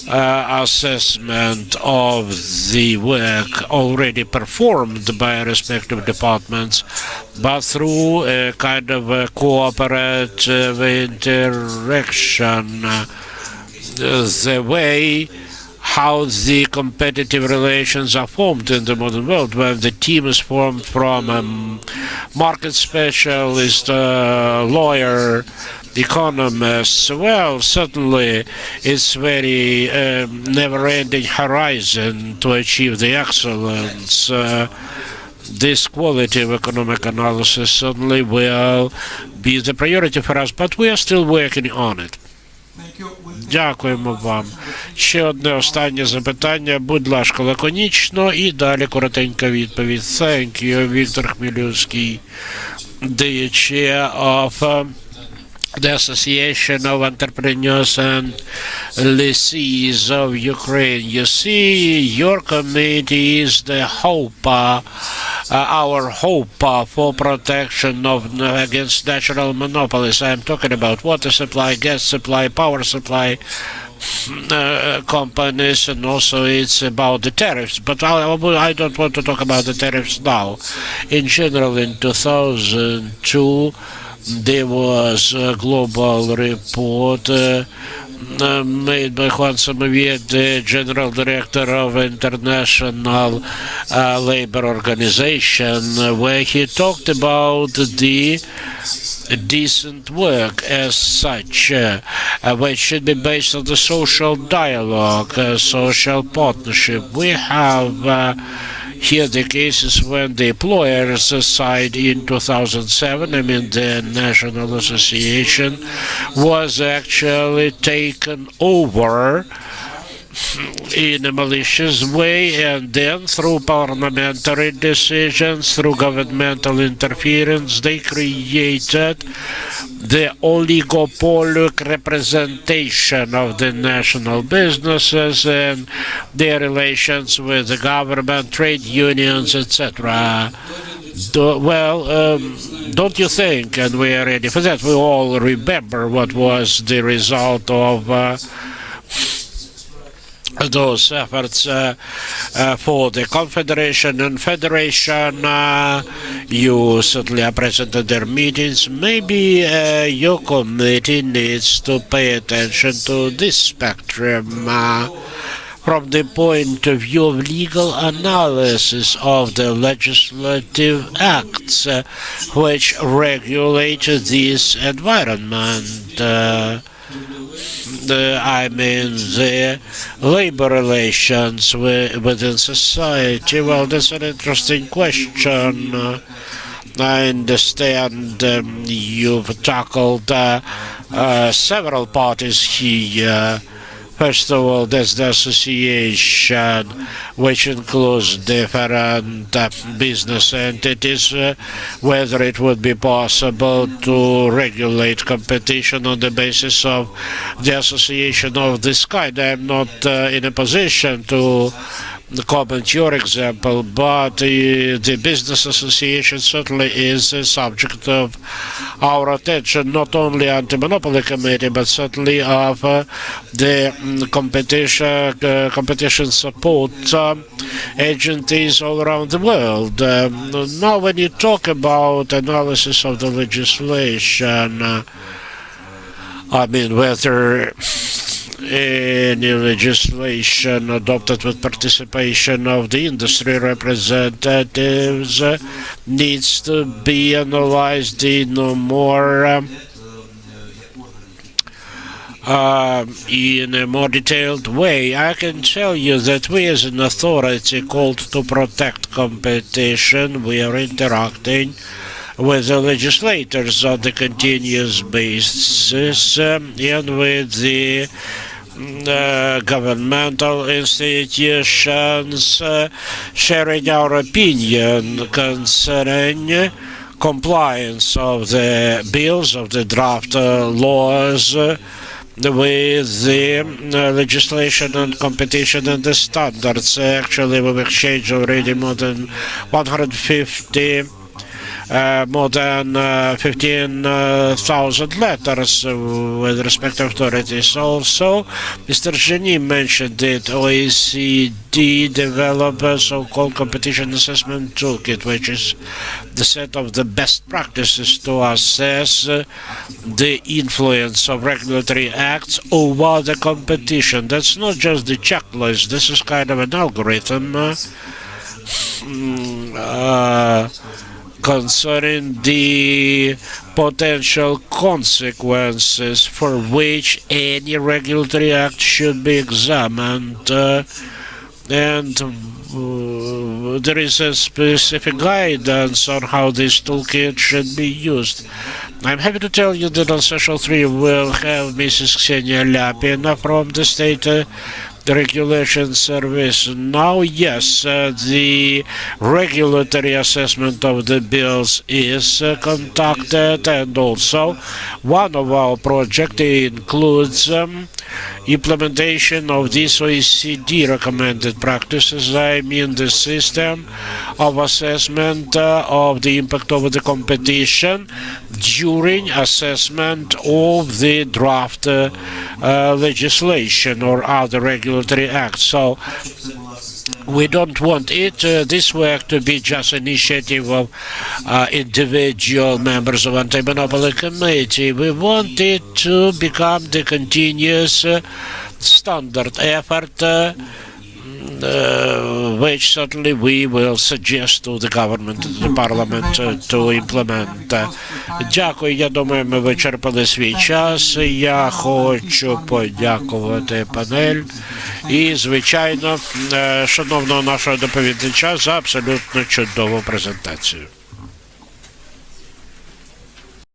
assessment of the work already performed by respective departments, but through a kind of a cooperative interaction, the way how the competitive relations are formed in the modern world, where the team is formed from a market specialist, lawyer, economists. Well, certainly it's very never-ending horizon to achieve the excellence. This quality of economic analysis certainly will be the priority for us, but we are still working on it. Дякуємо вам. Ще одне останнє запитання, будь ласка, лаконічно, і далі коротенька відповідь. Thank you, Віктор Хмелювський, the chair of the Association of Entrepreneurs and Lessees of Ukraine. You see, your committee is the hope, our hope for protection of against natural monopolies. I'm talking about water supply, gas supply, power supply companies, and also it's about the tariffs. But I don't want to talk about the tariffs now. In general, in 2002, there was a global report made by Juan Samoviet, the General Director of International Labor Organization, where he talked about the decent work as such, which should be based on the social dialogue, social partnership. We have here the cases when the employers signed in 2007, the National Association was actually taken over in a malicious way, and then through parliamentary decisions, through governmental interference, they created the oligopolic representation of the national businesses and their relations with the government, trade unions, etc. Don't you think, and we are ready for that, we all remember what was the result of those efforts for the Confederation and Federation. You certainly are present at their meetings. Maybe your committee needs to pay attention to this spectrum from the point of view of legal analysis of the legislative acts which regulate this environment. The labor relations within society. Well, that's an interesting question. I understand you've tackled several parties here. First of all, there's the association, which includes different business entities, whether it would be possible to regulate competition on the basis of the association of this kind. I'm not in a position to comment your example, but the business association certainly is a subject of our attention, not only anti-monopoly committee, but certainly of the competition support agencies all around the world. Now, when you talk about analysis of the legislation, whether any legislation adopted with participation of the industry representatives needs to be analyzed in a more detailed way. I can tell you that we as an authority called to protect competition, we are interacting with the legislators on the continuous basis and with the governmental institutions, sharing our opinion concerning compliance of the bills, of the draft laws with the legislation and competition and the standards. Actually, we've exchanged already more than 15,000 letters with respect to authorities. Also, Mr. Geny mentioned that OECD developed a so-called competition assessment toolkit, which is the set of the best practices to assess the influence of regulatory acts over the competition. That's not just the checklist. This is kind of an algorithm concerning the potential consequences for which any regulatory act should be examined. And there is a specific guidance on how this toolkit should be used. I'm happy to tell you that on Session 3 we'll have Mrs. Ksenia Lapina from the State the Regulation Service. Now, yes, the regulatory assessment of the bills is conducted, and also one of our projects includes implementation of these OECD recommended practices. I mean the system of assessment of the impact of the competition during assessment of the draft legislation or other regulatory acts. So We don't want this work to be just initiative of individual members of Anti-Monopoly Committee. We want it to become the continuous standard effort which certainly we will suggest to the government, to the parliament to implement. Дякую, я думаю, ми вичерпали свій час. Я хочу подякувати панель і, звичайно, шановного нашого доповідача за абсолютно чудову презентацію.